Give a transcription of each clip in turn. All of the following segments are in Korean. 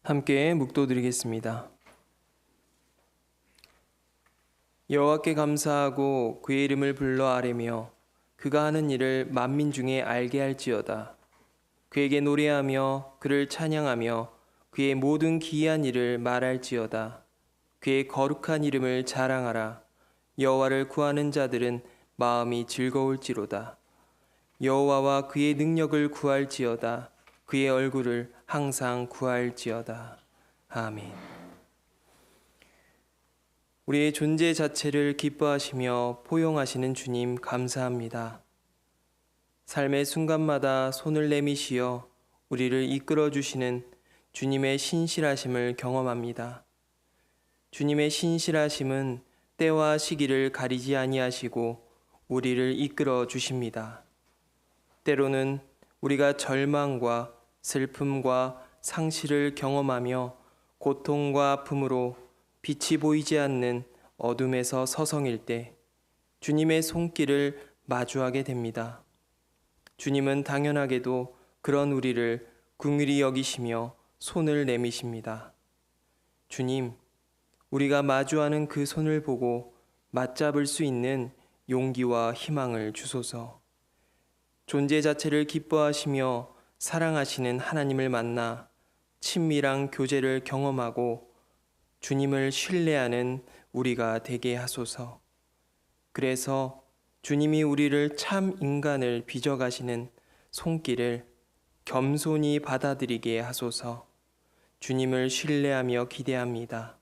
함께 묵도드리겠습니다. 여호와께 감사하고 그의 이름을 불러 아뢰며 그가 하는 일을 만민 중에 알게 할지어다. 그에게 노래하며 그를 찬양하며 그의 모든 기이한 일을 말할지어다. 그의 거룩한 이름을 자랑하라. 여호와를 구하는 자들은 마음이 즐거울지로다. 여호와와 그의 능력을 구할지어다. 그의 얼굴을 항상 구할지어다. 아멘. 우리의 존재 자체를 기뻐하시며 포용하시는 주님 감사합니다. 삶의 순간마다 손을 내미시어 우리를 이끌어 주시는 주님의 신실하심을 경험합니다. 주님의 신실하심은 때와 시기를 가리지 아니하시고 우리를 이끌어 주십니다. 때로는 우리가 절망과 슬픔과 상실을 경험하며 고통과 아픔으로 빛이 보이지 않는 어둠에서 서성일 때 주님의 손길을 마주하게 됩니다. 주님은 당연하게도 그런 우리를 긍휼히 여기시며 손을 내미십니다. 주님, 우리가 마주하는 그 손을 보고 맞잡을 수 있는 용기와 희망을 주소서. 존재 자체를 기뻐하시며 사랑하시는 하나님을 만나 친밀한 교제를 경험하고 주님을 신뢰하는 우리가 되게 하소서. 그래서 주님이 우리를 참 인간을 빚어가시는 손길을 겸손히 받아들이게 하소서. 주님을 신뢰하며 기대합니다.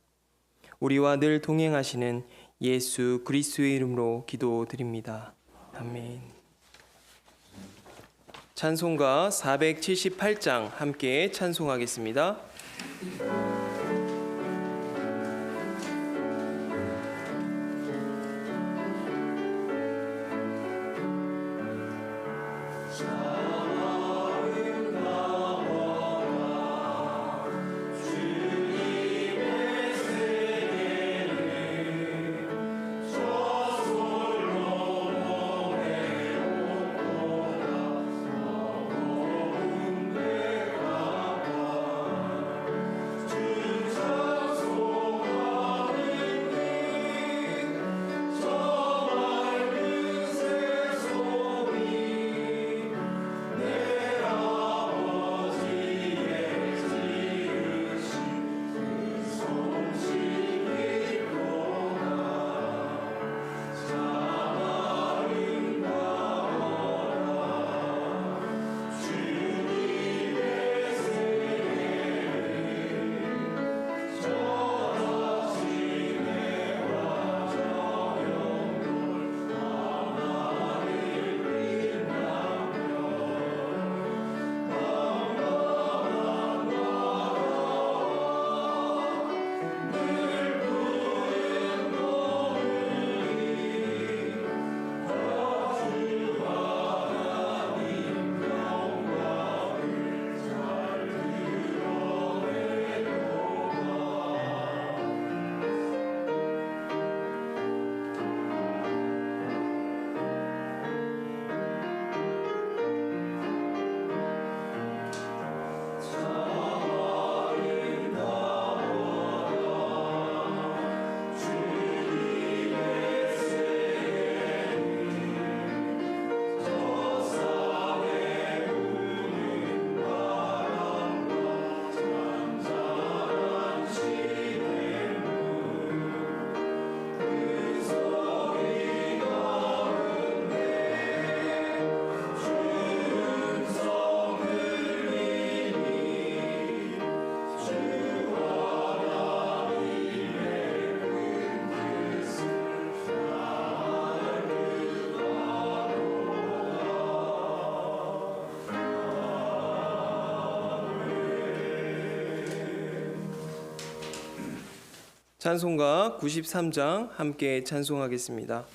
우리와 늘 동행하시는 예수 그리스도의 이름으로 기도드립니다. 아멘. 찬송가 478장 함께 찬송하겠습니다. 찬송가 93장 함께 찬송하겠습니다.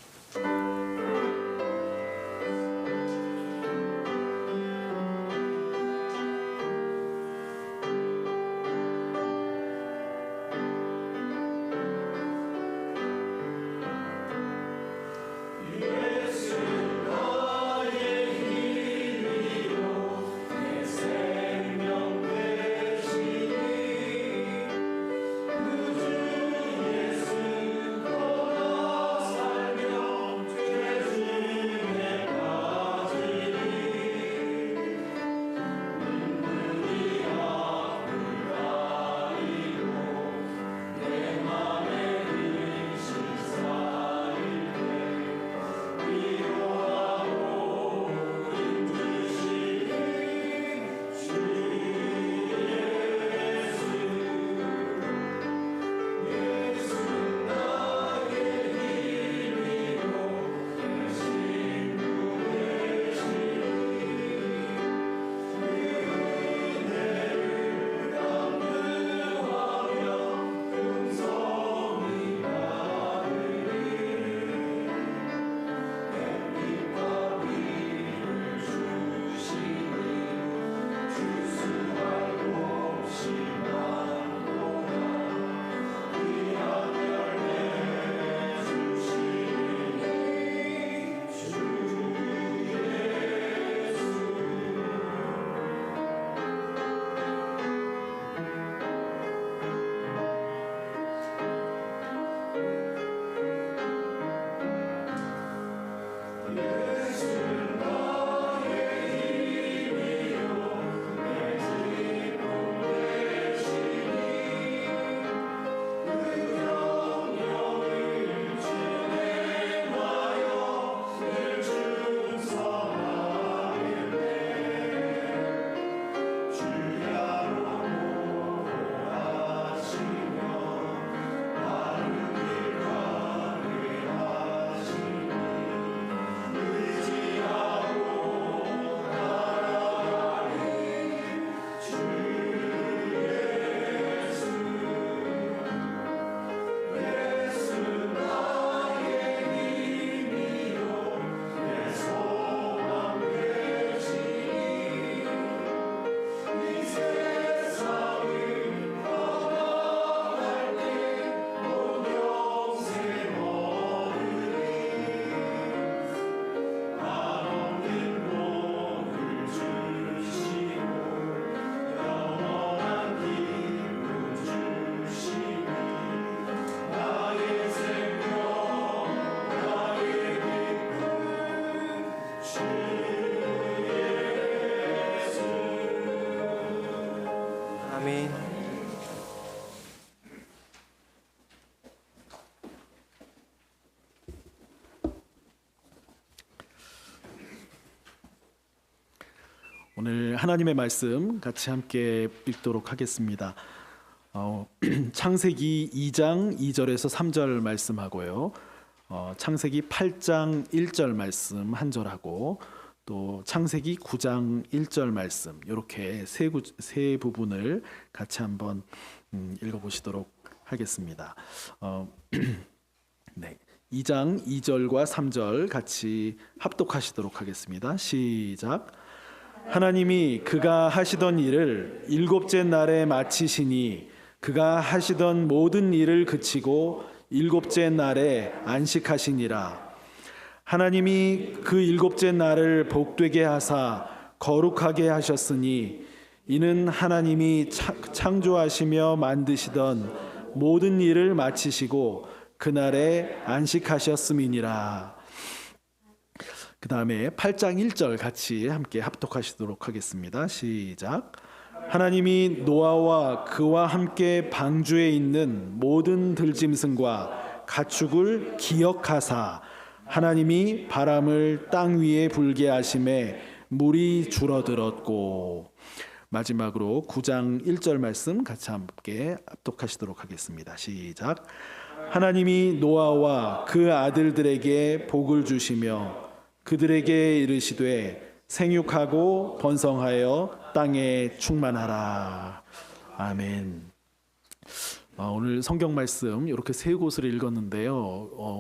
하나님의 말씀 같이 함께 읽도록 하겠습니다. 창세기 2장 2절에서 3절 말씀하고요. 창세기 8장 1절 말씀 한 절하고 또 창세기 9장 1절 말씀 이렇게 세 부분을 같이 한번 읽어보시도록 하겠습니다. 네, 2장 2절과 3절 같이 합독하시도록 하겠습니다. 시작. 하나님이 그가 하시던 일을 일곱째 날에 마치시니 그가 하시던 모든 일을 그치고 일곱째 날에 안식하시니라. 하나님이 그 일곱째 날을 복되게 하사 거룩하게 하셨으니 이는 하나님이 창조하시며 만드시던 모든 일을 마치시고 그날에 안식하셨음이니라. 그 다음에 8장 1절 같이 함께 합독하시도록 하겠습니다. 시작. 하나님이 노아와 그와 함께 방주에 있는 모든 들짐승과 가축을 기억하사 하나님이 바람을 땅 위에 불게 하심에 물이 줄어들었고. 마지막으로 9장 1절 말씀 같이 함께 합독하시도록 하겠습니다. 시작. 하나님이 노아와 그 아들들에게 복을 주시며 그들에게 이르시되 생육하고 번성하여 땅에 충만하라. 아멘. 오늘 성경 말씀 이렇게 세 곳을 읽었는데요.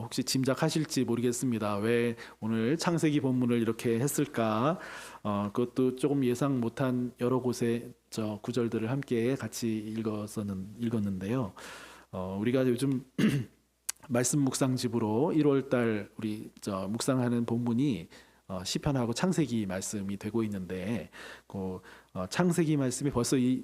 혹시 짐작하실지 모르겠습니다. 왜 오늘 창세기 본문을 이렇게 했을까? 그것도 조금 예상 못한 여러 곳의 구절들을 함께 같이 읽었는데요. 우리가 요즘 말씀 묵상집으로 1월달 우리 묵상하는 본문이 시편하고 창세기 말씀이 되고 있는데 그 창세기 말씀이 벌써 이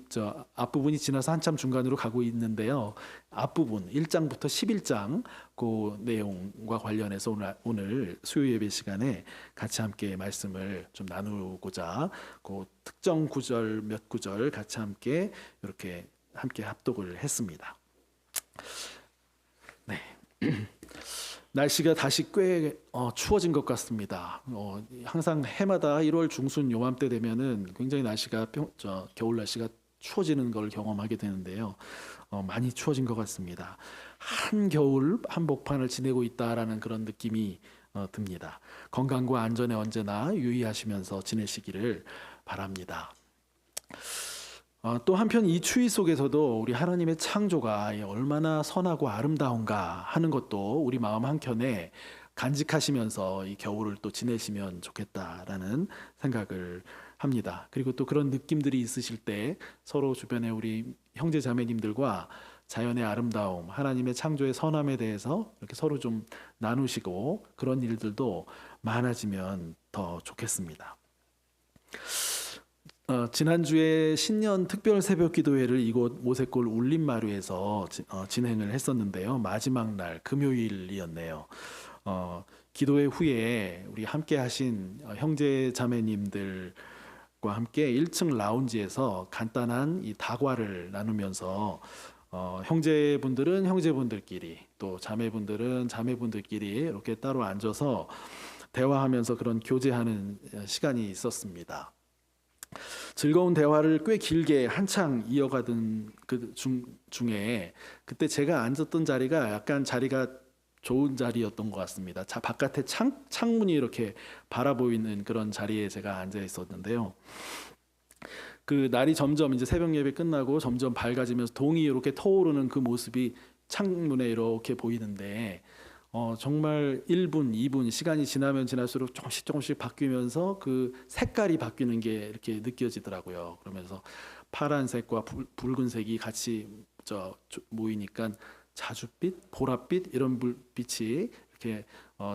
앞부분이 지나서 한참 중간으로 가고 있는데요. 앞부분 1장부터 11장 그 내용과 관련해서 오늘 수요 예배 시간에 같이 함께 말씀을 좀 나누고자 그 특정 구절 몇 구절 같이 함께 이렇게 함께 합독을 했습니다. 네. 날씨가 다시 꽤 추워진 것 같습니다. 항상 해마다 1월 중순 요맘때 되면은 굉장히 날씨가 겨울 날씨가 추워지는 걸 경험하게 되는데요. 많이 추워진 것 같습니다. 한겨울 한복판을 지내고 있다라는 그런 느낌이 듭니다. 건강과 안전에 언제나 유의하시면서 지내시기를 바랍니다. 또 한편 이 추위 속에서도 우리 하나님의 창조가 얼마나 선하고 아름다운가 하는 것도 우리 마음 한켠에 간직하시면서 이 겨울을 또 지내시면 좋겠다라는 생각을 합니다. 그리고 또 그런 느낌들이 있으실 때 서로 주변에 우리 형제 자매님들과 자연의 아름다움, 하나님의 창조의 선함에 대해서 이렇게 서로 좀 나누시고 그런 일들도 많아지면 더 좋겠습니다. 지난주에 신년 특별 새벽 기도회를 이곳 모세골 울림마루에서 진행을 했었는데요. 마지막 날 금요일이었네요. 기도회 후에 우리 함께 하신 형제 자매님들과 함께 1층 라운지에서 간단한 이 다과를 나누면서 형제분들은 형제분들끼리 또 자매분들은 자매분들끼리 이렇게 따로 앉아서 대화하면서 그런 교제하는 시간이 있었습니다. 즐거운 대화를 꽤 길게 한창 이어가던 그 중에 그때 제가 앉았던 자리가 약간 자리가 좋은 자리였던 것 같습니다. 바깥에 창문이 이렇게 바라보이는 그런 자리에 제가 앉아 있었는데요. 그 날이 점점 이제 새벽 예배 끝나고 점점 밝아지면서 동이 이렇게 터오르는 그 모습이 창문에 이렇게 보이는데 정말 1분, 2분 시간이 지나면 지날수록 조금씩 바뀌면서 그 색깔이 바뀌는 게 이렇게 느껴지더라고요. 그러면서 파란색과 붉은색이 같이 모이니까 자줏빛, 보랏빛 이런 불빛이 이렇게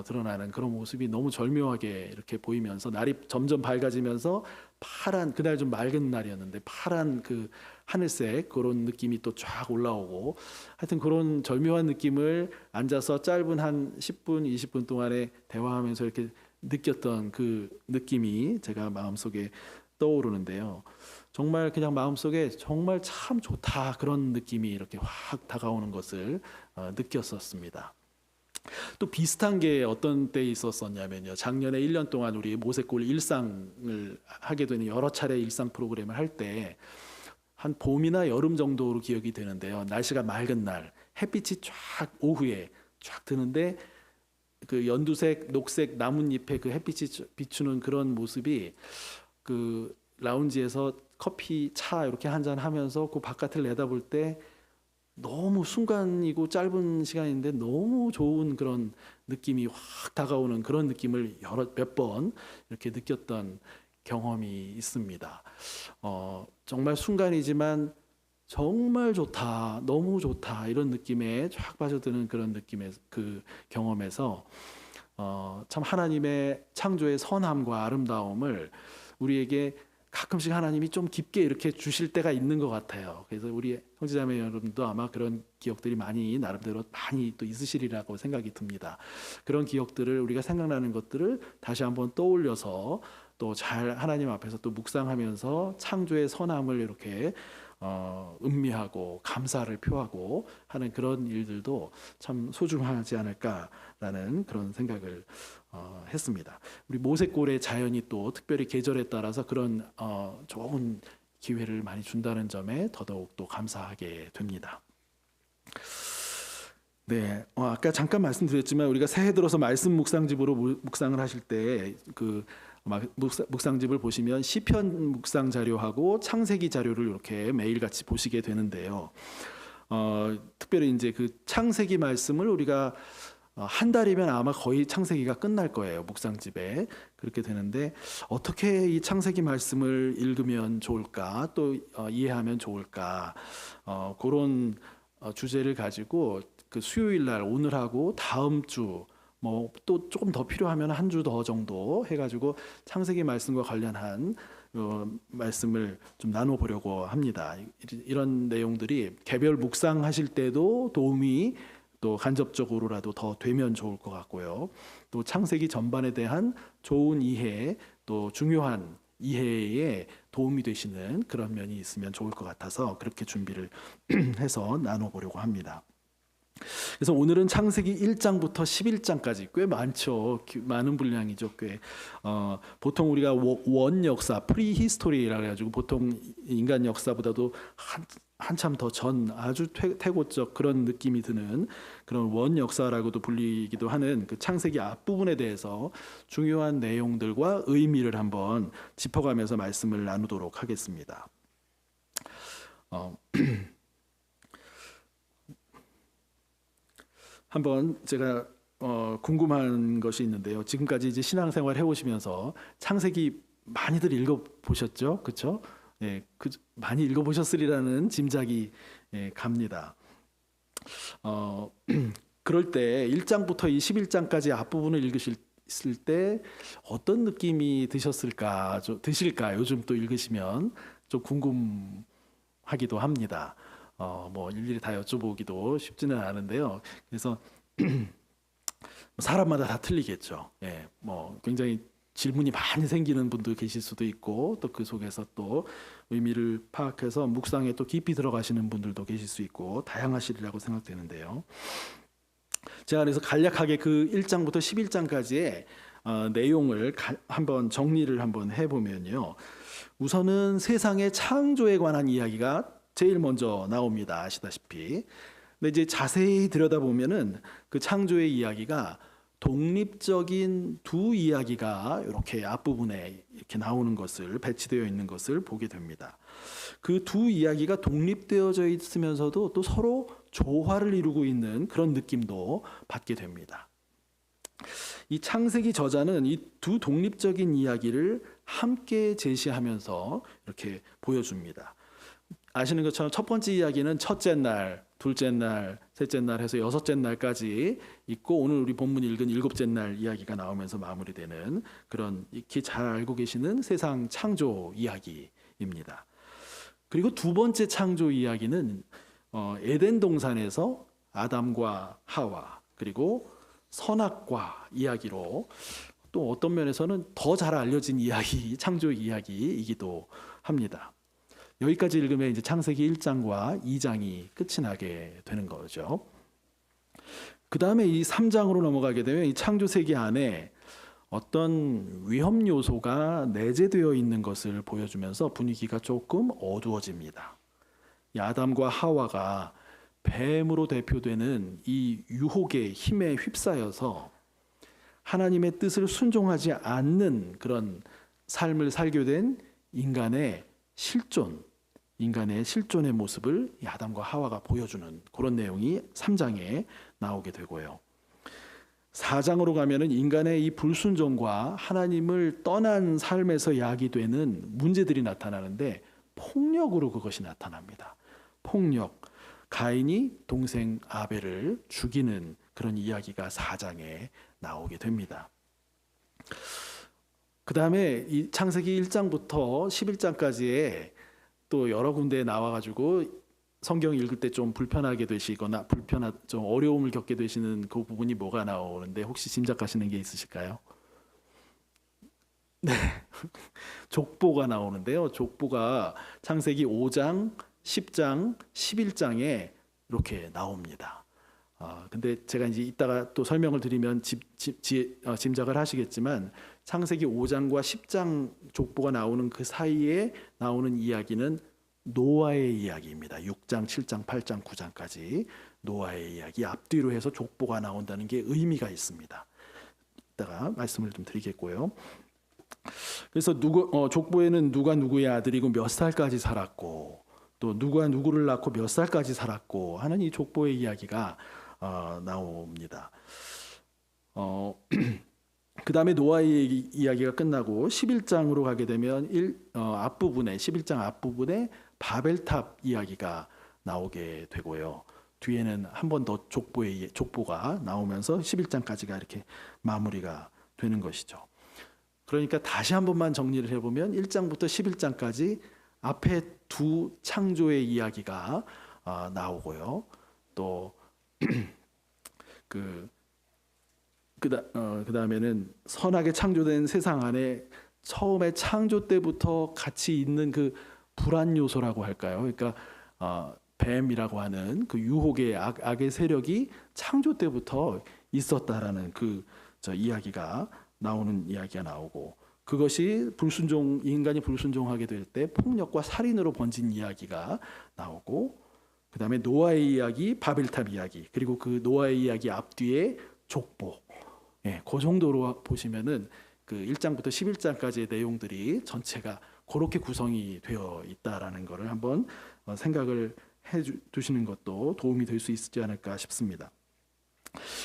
드러나는 그런 모습이 너무 절묘하게 이렇게 보이면서 날이 점점 밝아지면서 파란, 그날 좀 맑은 날이었는데 파란 그 하늘색 그런 느낌이 또 쫙 올라오고 하여튼 그런 절묘한 느낌을 앉아서 짧은 한 10분, 20분 동안에 대화하면서 이렇게 느꼈던 그 느낌이 제가 마음속에 떠오르는데요. 정말 그냥 마음속에 정말 참 좋다 그런 느낌이 이렇게 확 다가오는 것을 느꼈었습니다. 또 비슷한 게 어떤 때 있었었냐면요. 작년에 1년 동안 우리 모세골 일상을 하게 되는 여러 차례 일상 프로그램을 할 때 한 봄이나 여름 정도로 기억이 되는데요. 날씨가 맑은 날 햇빛이 쫙 오후에 쫙 드는데 그 연두색, 녹색 나뭇잎에 그 햇빛이 비추는 그런 모습이 그 라운지에서 커피, 차 이렇게 한잔 하면서 그 바깥을 내다볼 때 너무 순간이고 짧은 시간인데 너무 좋은 그런 느낌이 확 다가오는 그런 느낌을 몇 번 이렇게 느꼈던 경험이 있습니다. 정말 순간이지만 정말 좋다, 너무 좋다 이런 느낌에 쫙 빠져드는 그런 느낌의 그 경험에서 참 하나님의 창조의 선함과 아름다움을 우리에게 가끔씩 하나님이 좀 깊게 이렇게 주실 때가 있는 것 같아요. 그래서 우리 형제자매 여러분도 아마 그런 기억들이 많이 나름대로 많이 또 있으시리라고 생각이 듭니다. 그런 기억들을 우리가 생각나는 것들을 다시 한번 떠올려서 또 잘 하나님 앞에서 또 묵상하면서 창조의 선함을 이렇게 음미하고 감사를 표하고 하는 그런 일들도 참 소중하지 않을까라는 그런 생각을 했습니다. 우리 모세골의 자연이 또 특별히 계절에 따라서 그런 좋은 기회를 많이 준다는 점에 더더욱 또 감사하게 됩니다. 네, 아까 잠깐 말씀드렸지만 우리가 새해 들어서 말씀 묵상집으로 묵상을 하실 때 그 묵상집을 보시면 시편 묵상 자료하고 창세기 자료를 이렇게 매일 같이 보시게 되는데요. 특별히 이제 그 창세기 말씀을 우리가 한 달이면 아마 거의 창세기가 끝날 거예요. 묵상집에 그렇게 되는데 어떻게 이 창세기 말씀을 읽으면 좋을까, 또 이해하면 좋을까, 그런 주제를 가지고 그 수요일 날 오늘하고 다음 주 뭐 또 조금 더 필요하면 한 주 더 정도 해가지고 창세기 말씀과 관련한 말씀을 좀 나눠보려고 합니다. 이런 내용들이 개별 묵상하실 때도 도움이 또 간접적으로라도 더 되면 좋을 것 같고요. 또 창세기 전반에 대한 좋은 이해, 또 중요한 이해에 도움이 되시는 그런 면이 있으면 좋을 것 같아서 그렇게 준비를 해서 나눠보려고 합니다. 그래서 오늘은 창세기 1장부터 11장까지 꽤 많죠. 많은 분량이죠. 꽤 보통 우리가 원 역사, 프리히스토리라고 해가지고 보통 인간 역사보다도 한참 더 전 아주 태고적 그런 느낌이 드는 그런 원 역사라고도 불리기도 하는 그 창세기 앞부분에 대해서 중요한 내용들과 의미를 한번 짚어가면서 말씀을 나누도록 하겠습니다. 한번 제가 궁금한 것이 있는데요. 지금까지 이제 신앙생활 해오시면서 창세기 많이들 읽어보셨죠, 그렇죠? 예, 많이 읽어보셨으리라는 짐작이 갑니다. 그럴 때 1장부터 이 11장까지 앞부분을 읽으실 때 어떤 느낌이 드실까? 요즘 또 읽으시면 좀 궁금하기도 합니다. 뭐 일일이 다 여쭤보기도 쉽지는 않은데요. 그래서 사람마다 다 틀리겠죠. 예, 뭐 굉장히 질문이 많이 생기는 분도 계실 수도 있고 또 그 속에서 또 의미를 파악해서 묵상에 또 깊이 들어가시는 분들도 계실 수 있고 다양하시리라고 생각되는데요. 제가 그래서 간략하게 그 1장부터 11장까지의 내용을 한번 정리를 한번 해보면요. 우선은 세상의 창조에 관한 이야기가 제일 먼저 나옵니다. 아시다시피. 근데 이제 자세히 들여다보면은 그 창조의 이야기가 독립적인 두 이야기가 이렇게 앞부분에 이렇게 나오는 것을 배치되어 있는 것을 보게 됩니다. 그 두 이야기가 독립되어져 있으면서도 또 서로 조화를 이루고 있는 그런 느낌도 받게 됩니다. 이 창세기 저자는 이 두 독립적인 이야기를 함께 제시하면서 이렇게 보여줍니다. 아시는 것처럼 첫 번째 이야기는 첫째 날, 둘째 날, 셋째 날 해서 여섯째 날까지 있고 오늘 우리 본문 읽은 일곱째 날 이야기가 나오면서 마무리되는 그런 익히 잘 알고 계시는 세상 창조 이야기입니다. 그리고 두 번째 창조 이야기는 에덴 동산에서 아담과 하와 그리고 선악과 이야기로 또 어떤 면에서는 더 잘 알려진 이야기, 창조 이야기이기도 합니다. 여기까지 읽으면 이제 창세기 1장과 2장이 끝이 나게 되는 거죠. 그 다음에 이 3장으로 넘어가게 되면 이 창조 세계 안에 어떤 위험 요소가 내재되어 있는 것을 보여주면서 분위기가 조금 어두워집니다. 이 아담과 하와가 뱀으로 대표되는 이 유혹의 힘에 휩싸여서 하나님의 뜻을 순종하지 않는 그런 삶을 살게 된 인간의 실존의 모습을 이 아담과 하와가 보여주는 그런 내용이 3장에 나오게 되고요. 4장으로 가면은 인간의 이 불순종과 하나님을 떠난 삶에서 야기되는 문제들이 나타나는데 폭력으로 그것이 나타납니다. 폭력. 가인이 동생 아벨을 죽이는 그런 이야기가 4장에 나오게 됩니다. 그 다음에 이 창세기 1장부터 11장까지에 또 여러 군데에 나와가지고 성경 읽을 때 좀 불편하게 되시거나 좀 어려움을 겪게 되시는 그 부분이 뭐가 나오는데 혹시 짐작하시는 게 있으실까요? 네, 족보가 나오는데요. 족보가 창세기 5장, 10장, 11장에 이렇게 나옵니다. 근데 제가 이제 이따가 또 설명을 드리면 짐작을 하시겠지만 창세기 5장과 10장 족보가 나오는 그 사이에 나오는 이야기는 노아의 이야기입니다. 6장, 7장, 8장, 9장까지 노아의 이야기 앞뒤로 해서 족보가 나온다는 게 의미가 있습니다. 이따가 말씀을 좀 드리겠고요. 그래서 족보에는 누가 누구의 아들이고 몇 살까지 살았고 또 누가 누구를 낳고 몇 살까지 살았고 하는 이 족보의 이야기가 나옵니다. 그 다음에 노아의 이야기가 끝나고 11장으로 가게 되면 11장 앞부분에 바벨탑 이야기가 나오게 되고요. 뒤에는 한 번 더 족보가 나오면서 11장까지가 이렇게 마무리가 되는 것이죠. 그러니까 다시 한 번만 정리를 해보면 1장부터 11장까지 앞에 두 창조의 이야기가 나오고요. 또 그 다음에는 선하게 창조된 세상 안에 처음에 창조 때부터 같이 있는 그 불안 요소라고 할까요? 그러니까 뱀이라고 하는 그 유혹의 악의 세력이 창조 때부터 있었다라는 이야기가 나오고 그것이 인간이 불순종하게 될 때 폭력과 살인으로 번진 이야기가 나오고 그 다음에 노아의 이야기, 바벨탑 이야기 그리고 그 노아의 이야기 앞뒤에 족보 그 정도로 보시면은 그 1장부터 11장까지의 내용들이 전체가 그렇게 구성이 되어 있다라는 것을 한번 생각을 해 두시는 것도 도움이 될 수 있지 않을까 싶습니다.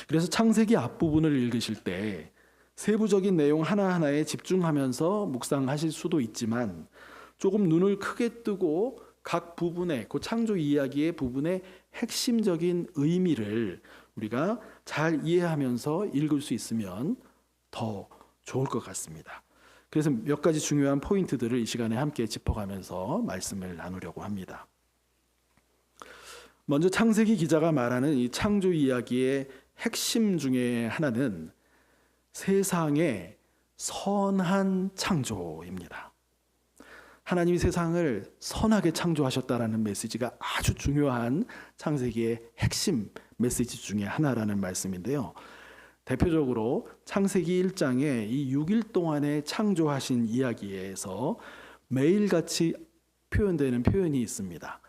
그래서 창세기 앞부분을 읽으실 때 세부적인 내용 하나하나에 집중하면서 묵상하실 수도 있지만 조금 눈을 크게 뜨고 각 부분의 그 창조 이야기의 부분의 핵심적인 의미를 우리가 잘 이해하면서 읽을 수 있으면 더 좋을 것 같습니다. 그래서 몇 가지 중요한 포인트들을 이 시간에 함께 짚어가면서 말씀을 나누려고 합니다. 먼저 창세기 기자가 말하는 이 창조 이야기의 핵심 중에 하나는 세상의 선한 창조입니다. 하나님이 세상을 선하게 창조하셨다라는 메시지가 아주 중요한 창세기의 핵심 메시지 중에 하나라는 말씀인데요. 대표적으로 창세기 1장에 이 6일 동안에 창조하신 이야기에서 매일같이 표현되는 표현이 있습니다.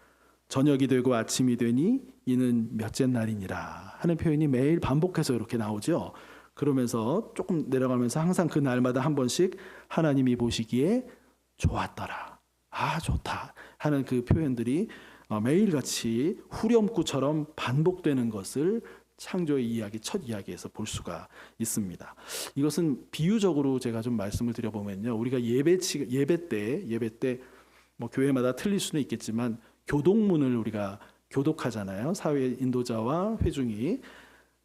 저녁이 되고 아침이 되니 이는 몇째 날이니라 하는 표현이 매일 반복해서 이렇게 나오죠. 그러면서 조금 내려가면서 항상 그 날마다 한 번씩 하나님이 보시기에 좋았더라, 좋다 하는 그 표현들이 매일같이 후렴구처럼 반복되는 것을 창조의 이야기, 첫 이야기에서 볼 수가 있습니다. 이것은 비유적으로 제가 좀 말씀을 드려보면요, 우리가 예배 때 뭐 교회마다 틀릴 수는 있겠지만 교독문을 우리가 교독하잖아요. 사회 인도자와 회중이.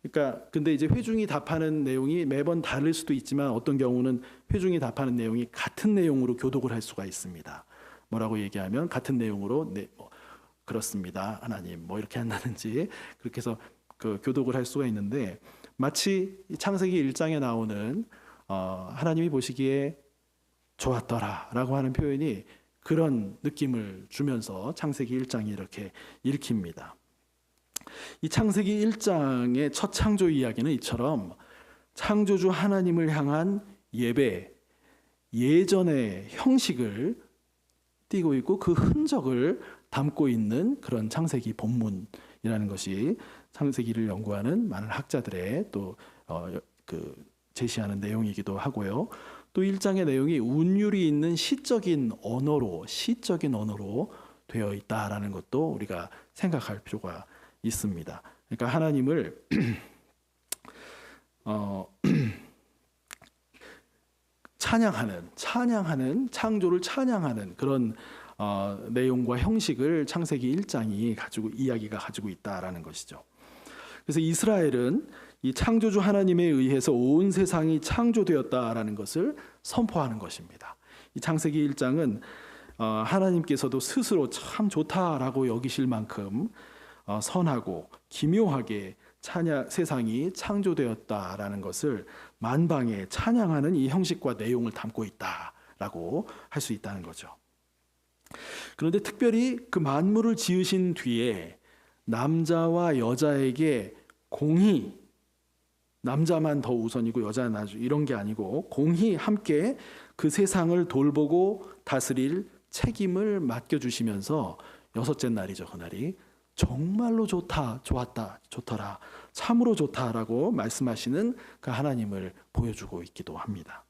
그러니까 근데 이제 회중이 답하는 내용이 매번 다를 수도 있지만 어떤 경우는 회중이 답하는 내용이 같은 내용으로 교독을 할 수가 있습니다. 뭐라고 얘기하면 같은 내용으로 그렇습니다, 하나님, 뭐 이렇게 한다든지 그렇게 해서 그 교독을 할 수가 있는데 마치 창세기 1장에 나오는 하나님이 보시기에 좋았더라라고 하는 표현이 그런 느낌을 주면서 창세기 1장이 이렇게 읽힙니다. 이 창세기 1장의 첫 창조 이야기는 이처럼 창조주 하나님을 향한 예배, 예전의 형식을 띠고 있고 그 흔적을 담고 있는 그런 창세기 본문이라는 것이 창세기를 연구하는 많은 학자들의 또 제시하는 내용이기도 하고요. 또 1장의 내용이 운율이 있는 시적인 언어로 되어 있다라는 것도 우리가 생각할 필요가 있습니다. 그러니까 하나님을 찬양하는 창조를 찬양하는 그런 내용과 형식을 창세기 1장이 이야기가 가지고 있다라는 것이죠. 그래서 이스라엘은 이 창조주 하나님에 의해서 온 세상이 창조되었다라는 것을 선포하는 것입니다. 이 창세기 1장은 하나님께서도 스스로 참 좋다라고 여기실 만큼 선하고 기묘하게 세상이 창조되었다라는 것을 만방에 찬양하는 이 형식과 내용을 담고 있다라고 할 수 있다는 거죠. 그런데 특별히 그 만물을 지으신 뒤에 남자와 여자에게 공히, 남자만 더 우선이고 여자는 아주 이런 게 아니고 공히 함께 그 세상을 돌보고 다스릴 책임을 맡겨주시면서 여섯째 날이죠. 그날이 정말로 좋더라, 참으로 좋다라고 말씀하시는 그 하나님을 보여주고 있기도 합니다.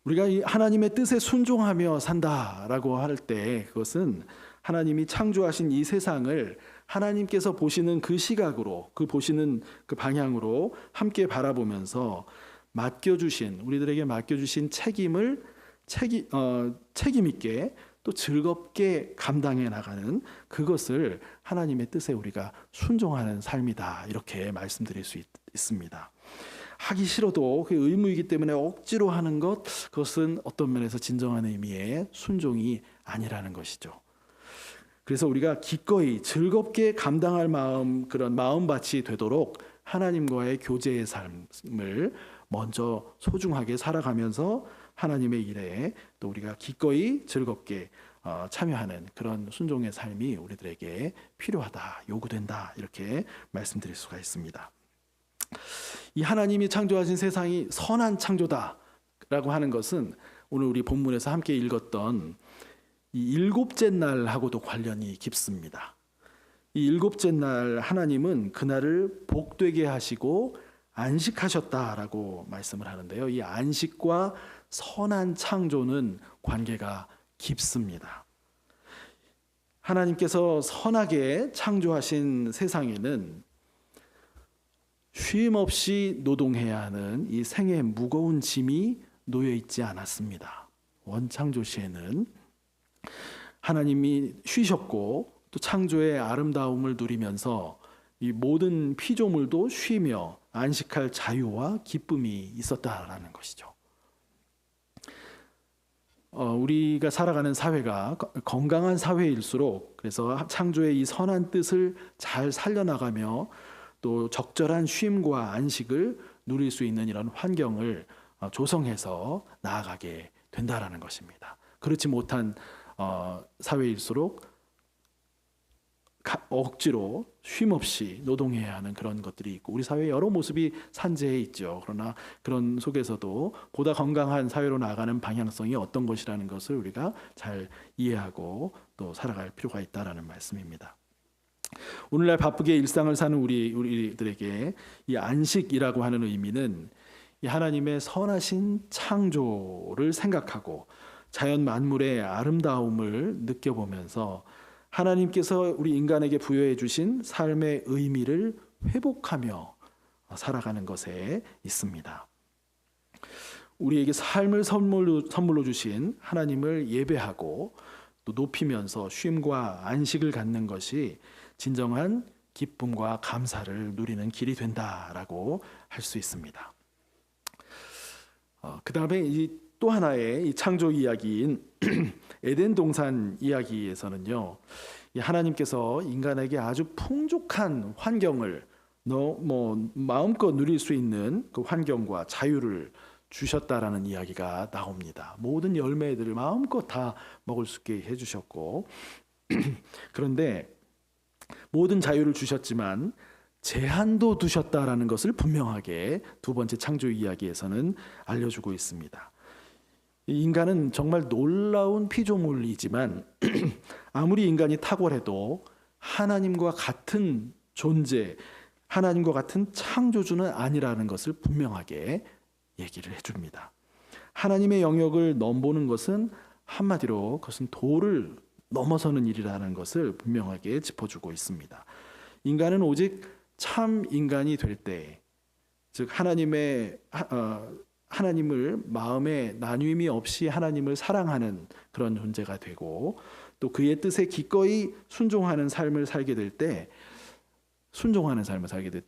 우리가 이 하나님의 뜻에 순종하며 산다라고 할 때 그것은 하나님이 창조하신 이 세상을 하나님께서 보시는 그 시각으로, 보시는 그 방향으로 함께 바라보면서 우리들에게 맡겨주신 책임을 책임 있게 또 즐겁게 감당해 나가는 그것을 하나님의 뜻에 우리가 순종하는 삶이다, 이렇게 말씀드릴 수 있습니다. 하기 싫어도 그 의무이기 때문에 억지로 하는 그것은 어떤 면에서 진정한 의미의 순종이 아니라는 것이죠. 그래서 우리가 기꺼이 즐겁게 감당할 그런 마음밭이 되도록 하나님과의 교제의 삶을 먼저 소중하게 살아가면서 하나님의 일에 또 우리가 기꺼이 즐겁게 참여하는 그런 순종의 삶이 우리들에게 필요하다, 요구된다, 이렇게 말씀드릴 수가 있습니다. 이 하나님이 창조하신 세상이 선한 창조다라고 하는 것은 오늘 우리 본문에서 함께 읽었던 이 일곱째 날하고도 관련이 깊습니다. 이 일곱째 날 하나님은 그날을 복되게 하시고 안식하셨다라고 말씀을 하는데요. 이 안식과 선한 창조는 관계가 깊습니다. 하나님께서 선하게 창조하신 세상에는 쉼 없이 노동해야 하는 이 생의 무거운 짐이 놓여 있지 않았습니다. 원창조 시에는 하나님이 쉬셨고 또 창조의 아름다움을 누리면서 이 모든 피조물도 쉬며 안식할 자유와 기쁨이 있었다라는 것이죠. 우리가 살아가는 사회가 건강한 사회일수록 그래서 창조의 이 선한 뜻을 잘 살려나가며 또 적절한 쉼과 안식을 누릴 수 있는 이런 환경을 조성해서 나아가게 된다라는 것입니다. 그렇지 못한 사회일수록 억지로 쉼 없이 노동해야 하는 그런 것들이 있고 우리 사회의 여러 모습이 산재해 있죠. 그러나 그런 속에서도 보다 건강한 사회로 나아가는 방향성이 어떤 것이라는 것을 우리가 잘 이해하고 또 살아갈 필요가 있다라는 말씀입니다. 오늘날 바쁘게 일상을 사는 우리들에게 이 안식이라고 하는 의미는 이 하나님의 선하신 창조를 생각하고 자연 만물의 아름다움을 느껴보면서 하나님께서 우리 인간에게 부여해 주신 삶의 의미를 회복하며 살아가는 것에 있습니다. 우리에게 삶을 선물로 주신 하나님을 예배하고 또 높이면서 쉼과 안식을 갖는 것이 진정한 기쁨과 감사를 누리는 길이 된다라고 할 수 있습니다. 그 다음에 또 하나의 이 창조 이야기인 에덴 동산 이야기에서는요, 이 하나님께서 인간에게 아주 풍족한 환경을 마음껏 누릴 수 있는 그 환경과 자유를 주셨다라는 이야기가 나옵니다. 모든 열매들을 마음껏 다 먹을 수 있게 해주셨고 그런데 모든 자유를 주셨지만 제한도 두셨다라는 것을 분명하게 두 번째 창조 이야기에서는 알려주고 있습니다. 이 인간은 정말 놀라운 피조물이지만 아무리 인간이 탁월해도 하나님과 같은 존재, 하나님과 같은 창조주는 아니라는 것을 분명하게 얘기를 해줍니다. 하나님의 영역을 넘보는 것은 한마디로 그것은 도를 넘어서는 일이라는 것을 분명하게 짚어주고 있습니다. 인간은 오직 참 인간이 될 때, 즉 하나님을 마음에 나뉘음이 없이 하나님을 사랑하는 그런 존재가 되고 또 그의 뜻에 기꺼이 순종하는 삶을 살게 될 때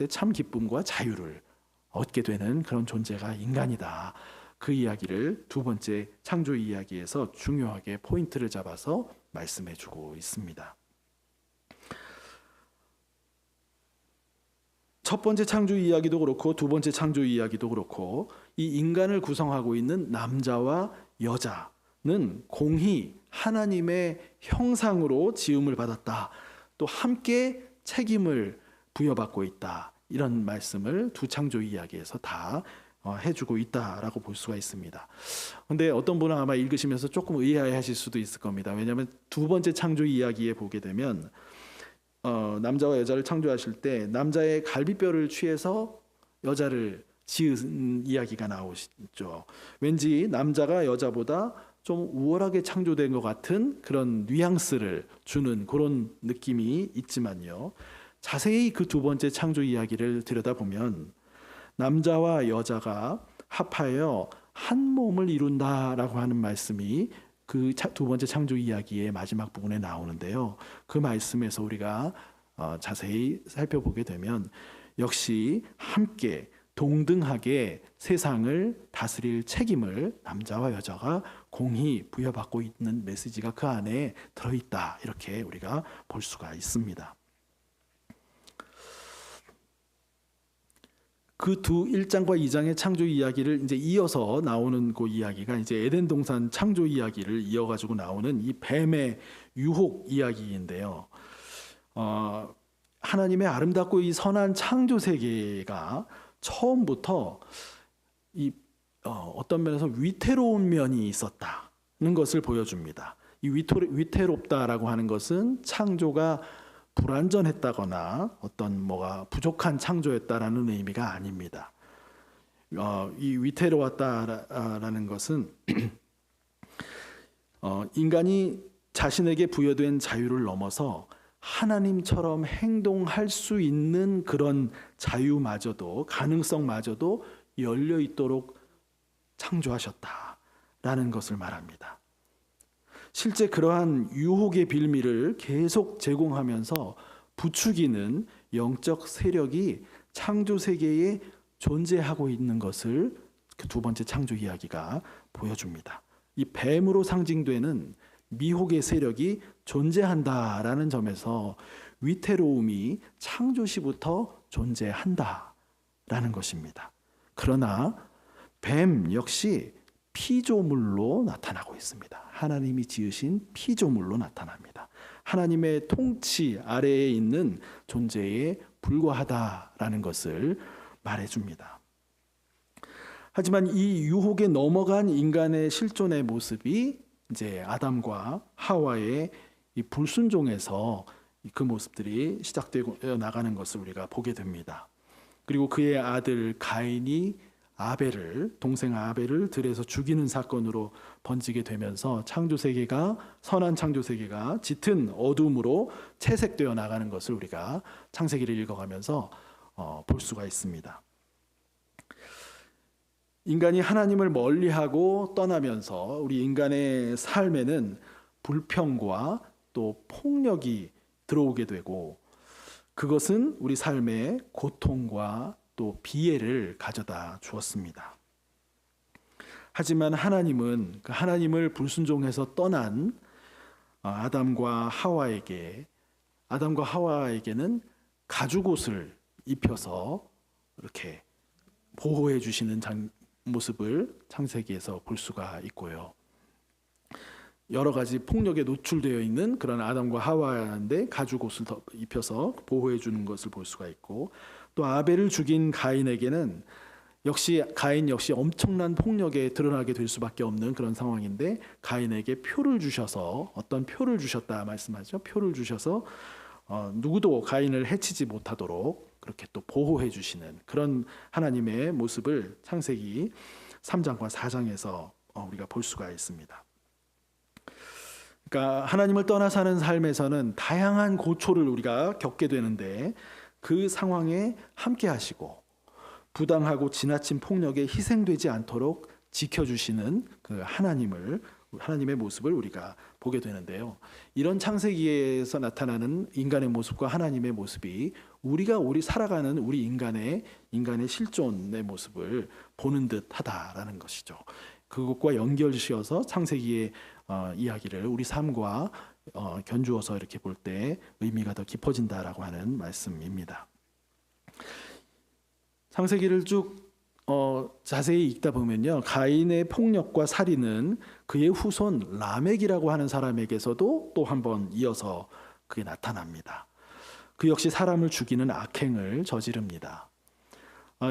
참 기쁨과 자유를 얻게 되는 그런 존재가 인간이다. 그 이야기를 두 번째 창조 이야기에서 중요하게 포인트를 잡아서 말씀해 주고 있습니다. 첫 번째 창조 이야기도 그렇고 두 번째 창조 이야기도 그렇고 이 인간을 구성하고 있는 남자와 여자는 공히 하나님의 형상으로 지음을 받았다. 또 함께 책임을 부여받고 있다. 이런 말씀을 두 창조 이야기에서 다 해주고 있다라고 볼 수가 있습니다. 그런데 어떤 분은 아마 읽으시면서 조금 의아해하실 수도 있을 겁니다. 왜냐하면 두 번째 창조 이야기에 보게 되면 남자와 여자를 창조하실 때 남자의 갈비뼈를 취해서 여자를 지은 이야기가 나오시죠. 왠지 남자가 여자보다 좀 우월하게 창조된 것 같은 그런 뉘앙스를 주는 그런 느낌이 있지만요. 자세히 그 두 번째 창조 이야기를 들여다보면 남자와 여자가 합하여 한 몸을 이룬다라고 하는 말씀이 그 두 번째 창조 이야기의 마지막 부분에 나오는데요. 그 말씀에서 우리가 자세히 살펴보게 되면 역시 함께 동등하게 세상을 다스릴 책임을 남자와 여자가 공히 부여받고 있는 메시지가 그 안에 들어있다. 이렇게 우리가 볼 수가 있습니다. 그 두 1장과 2장의 창조 이야기를 이제 이어서 나오는 그 이야기가 이제 에덴 동산 창조 이야기를 이어가지고 나오는 이 뱀의 유혹 이야기인데요. 하나님의 아름답고 이 선한 창조 세계가 처음부터 어떤 면에서 위태로운 면이 있었다는 것을 보여줍니다. 이 위태롭다라고 하는 것은 창조가 불완전했다거나 어떤 뭐가 부족한 창조였다라는 의미가 아닙니다. 이 위태로웠다라는 것은 인간이 자신에게 부여된 자유를 넘어서 하나님처럼 행동할 수 있는 그런 자유마저도 가능성마저도 열려 있도록 창조하셨다라는 것을 말합니다. 실제 그러한 유혹의 빌미를 계속 제공하면서 부추기는 영적 세력이 창조 세계에 존재하고 있는 것을 그 두 번째 창조 이야기가 보여줍니다. 이 뱀으로 상징되는 미혹의 세력이 존재한다라는 점에서 위태로움이 창조시부터 존재한다라는 것입니다. 그러나 뱀 역시 피조물로 나타나고 있습니다. 하나님이 지으신 피조물로 나타납니다. 하나님의 통치 아래에 있는 존재에 불과하다라는 것을 말해줍니다. 하지만 이 유혹에 넘어간 인간의 실존의 모습이 이제 아담과 하와의 이 불순종에서 그 모습들이 시작되어 나가는 것을 우리가 보게 됩니다. 그리고 그의 아들 가인이 동생 아벨을 들에서 죽이는 사건으로 번지게 되면서 선한 창조 세계가 짙은 어둠으로 채색되어 나가는 것을 우리가 창세기를 읽어가면서 볼 수가 있습니다. 인간이 하나님을 멀리하고 떠나면서 우리 인간의 삶에는 불평과 또 폭력이 들어오게 되고 그것은 우리 삶에 고통과 또 비애를 가져다 주었습니다. 하지만 하나님은 그 하나님을 불순종해서 떠난 아담과 하와에게는 가죽옷을 입혀서 이렇게 보호해 주시는 모습을 창세기에서 볼 수가 있고요. 여러 가지 폭력에 노출되어 있는 그런 아담과 하와인데 가죽 옷을 입혀서 보호해 주는 것을 볼 수가 있고, 또 아벨을 죽인 가인에게는 가인 역시 엄청난 폭력에 드러나게 될 수밖에 없는 그런 상황인데, 가인에게 표를 주셔서, 어떤 표를 주셨다 말씀하죠. 표를 주셔서 누구도 가인을 해치지 못하도록 그렇게 또 보호해 주시는 그런 하나님의 모습을 창세기 3장과 4장에서 우리가 볼 수가 있습니다. 그러니까 하나님을 떠나 사는 삶에서는 다양한 고초를 우리가 겪게 되는데, 그 상황에 함께 하시고 부당하고 지나친 폭력에 희생되지 않도록 지켜주시는 그 하나님의 모습을 우리가 보게 되는데요. 이런 창세기에서 나타나는 인간의 모습과 하나님의 모습이 우리 살아가는 우리 인간의 실존의 모습을 보는 듯하다라는 것이죠. 그것과 연결지어서 창세기의 이야기를 우리 삶과 견주어서 이렇게 볼 때 의미가 더 깊어진다라고 하는 말씀입니다. 창세기를 쭉 자세히 읽다 보면요, 가인의 폭력과 살인은 그의 후손 라멕이라고 하는 사람에게서도 또 한 번 이어서 그게 나타납니다. 그 역시 사람을 죽이는 악행을 저지릅니다.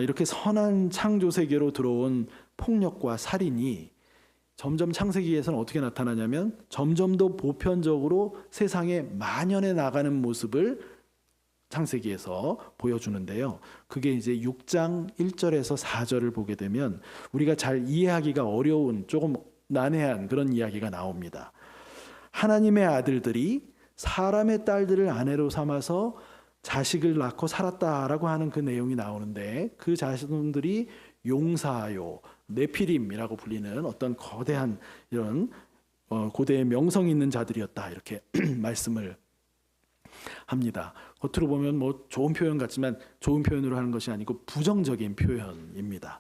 이렇게 선한 창조 세계로 들어온 폭력과 살인이 점점 창세기에서는 어떻게 나타나냐면 점점 더 보편적으로 세상에 만연해 나가는 모습을 창세기에서 보여주는데요. 그게 이제 6장 1절에서 4절을 보게 되면 우리가 잘 이해하기가 어려운, 조금 난해한 그런 이야기가 나옵니다. 하나님의 아들들이 사람의 딸들을 아내로 삼아서 자식을 낳고 살았다라고 하는 그 내용이 나오는데, 그 자손들이 용사요, 네피림이라고 불리는 어떤 거대한 이런 고대의 명성 있는 자들이었다, 이렇게 말씀을 합니다. 겉으로 보면 뭐 좋은 표현 같지만 좋은 표현으로 하는 것이 아니고 부정적인 표현입니다.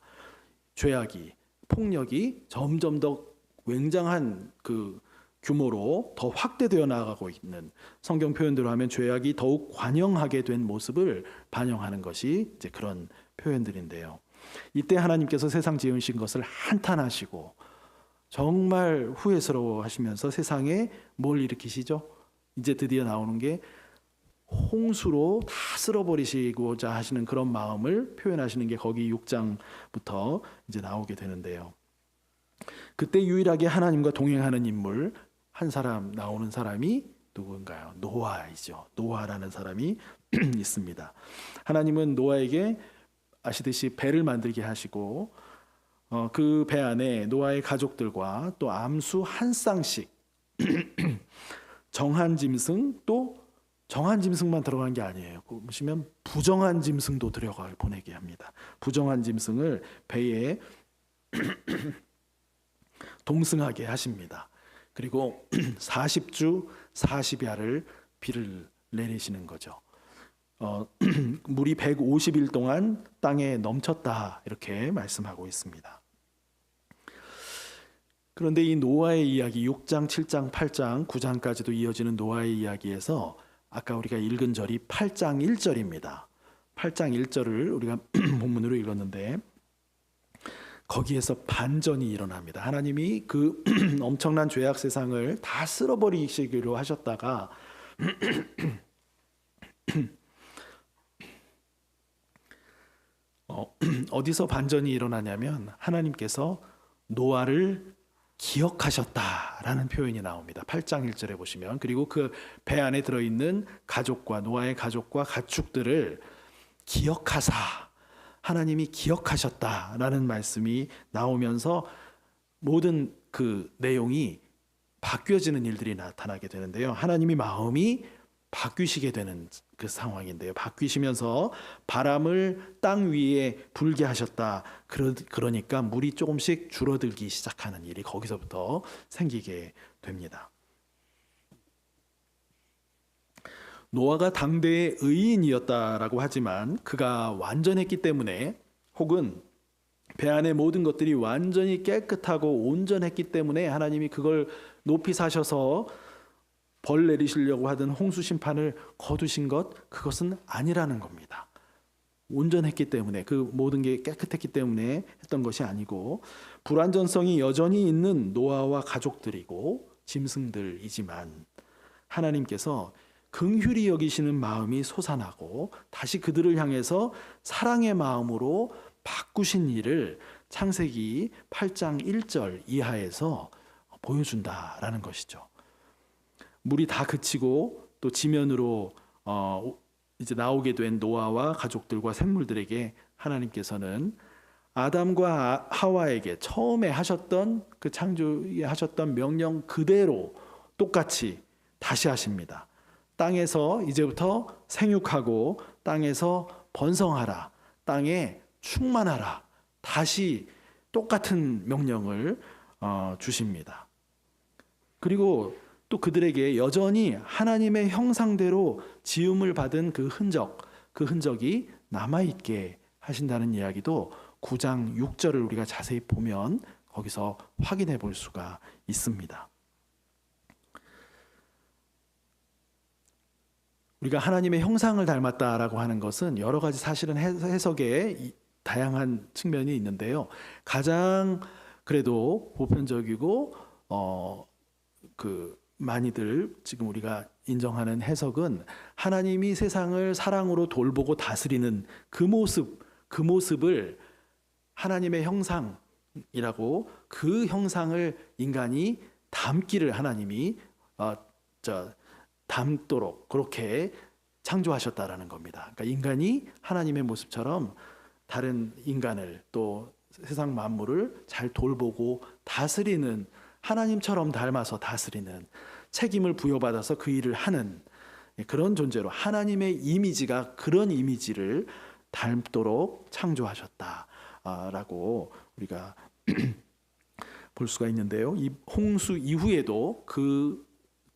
죄악이, 폭력이 점점 더 굉장한 그 규모로 더 확대되어 나가고 있는, 성경 표현대로 하면 죄악이 더욱 관영하게 된 모습을 반영하는 것이 이제 그런 표현들인데요. 이때 하나님께서 세상 지으신 것을 한탄하시고 정말 후회스러워 하시면서 세상에 뭘 일으키시죠? 이제 드디어 나오는 게 홍수로 다 쓸어버리시고자 하시는 그런 마음을 표현하시는 게 거기 6장부터 이제 나오게 되는데요. 그때 유일하게 하나님과 동행하는 인물 한 사람, 나오는 사람이 누군가요? 노아이죠. 노아라는 사람이 있습니다. 하나님은 노아에게 아시듯이 배를 만들게 하시고 그 배 안에 노아의 가족들과 또 암수 한 쌍씩 정한 짐승, 또 정한 짐승만 들어간 게 아니에요. 보시면 부정한 짐승도 보내게 합니다. 부정한 짐승을 배에 동승하게 하십니다. 그리고 40주 40야를 비를 내리시는 거죠. 물이 150일 동안 땅에 넘쳤다, 이렇게 말씀하고 있습니다. 그런데 이 노아의 이야기 6장, 7장, 8장, 9장까지도 이어지는 노아의 이야기에서 아까 우리가 읽은 절이 8장 1절입니다. 8장 1절을 우리가 본문으로 읽었는데 거기에서 반전이 일어납니다. 하나님이 그 엄청난 죄악 세상을 다 쓸어버리시기로 하셨다가 어디서 반전이 일어나냐면 하나님께서 노아를 기억하셨다라는 표현이 나옵니다. 8장 1절에 보시면, 그리고 그 배 안에 들어있는 가족과 노아의 가족과 가축들을 기억하사, 하나님이 기억하셨다라는 말씀이 나오면서 모든 그 내용이 바뀌어지는 일들이 나타나게 되는데요. 하나님이 마음이 바뀌시게 되는 그 상황인데요. 바뀌시면서 바람을 땅 위에 불게 하셨다. 그러니까 물이 조금씩 줄어들기 시작하는 일이 거기서부터 생기게 됩니다. 노아가 당대의 의인이었다라고 하지만 그가 완전했기 때문에, 혹은 배 안의 모든 것들이 완전히 깨끗하고 온전했기 때문에 하나님이 그걸 높이 사셔서 벌 내리시려고 하던 홍수 심판을 거두신 것, 그것은 아니라는 겁니다. 온전했기 때문에, 그 모든 게 깨끗했기 때문에 했던 것이 아니고, 불완전성이 여전히 있는 노아와 가족들이고 짐승들이지만 하나님께서 긍휼히 여기시는 마음이 솟아나고 다시 그들을 향해서 사랑의 마음으로 바꾸신 일을 창세기 8장 1절 이하에서 보여준다라는 것이죠. 물이 다 그치고 또 지면으로 이제 나오게 된 노아와 가족들과 생물들에게 하나님께서는 아담과 하와에게 처음에 하셨던 그 창조에 하셨던 명령 그대로 똑같이 다시 하십니다. 땅에서 이제부터 생육하고 땅에서 번성하라, 땅에 충만하라, 다시 똑같은 명령을 주십니다. 그리고 또 그들에게 여전히 하나님의 형상대로 지음을 받은 그 흔적이 남아있게 하신다는 이야기도 9장 6절을 우리가 자세히 보면 거기서 확인해 볼 수가 있습니다. 우리가 하나님의 형상을 닮았다라고 하는 것은 여러 가지 사실은 해석에 다양한 측면이 있는데요. 가장 그래도 보편적이고 많이들 지금 우리가 인정하는 해석은 하나님이 세상을 사랑으로 돌보고 다스리는 그 모습을 하나님의 형상이라고, 그 형상을 인간이 담기를 하나님이 닮도록 그렇게 창조하셨다라는 겁니다. 그러니까 인간이 하나님의 모습처럼 다른 인간을 또 세상 만물을 잘 돌보고 다스리는, 하나님처럼 닮아서 다스리는, 책임을 부여받아서 그 일을 하는 그런 존재로 하나님의 이미지가 그런 이미지를 닮도록 창조하셨다라고 우리가 볼 수가 있는데요. 이 홍수 이후에도 그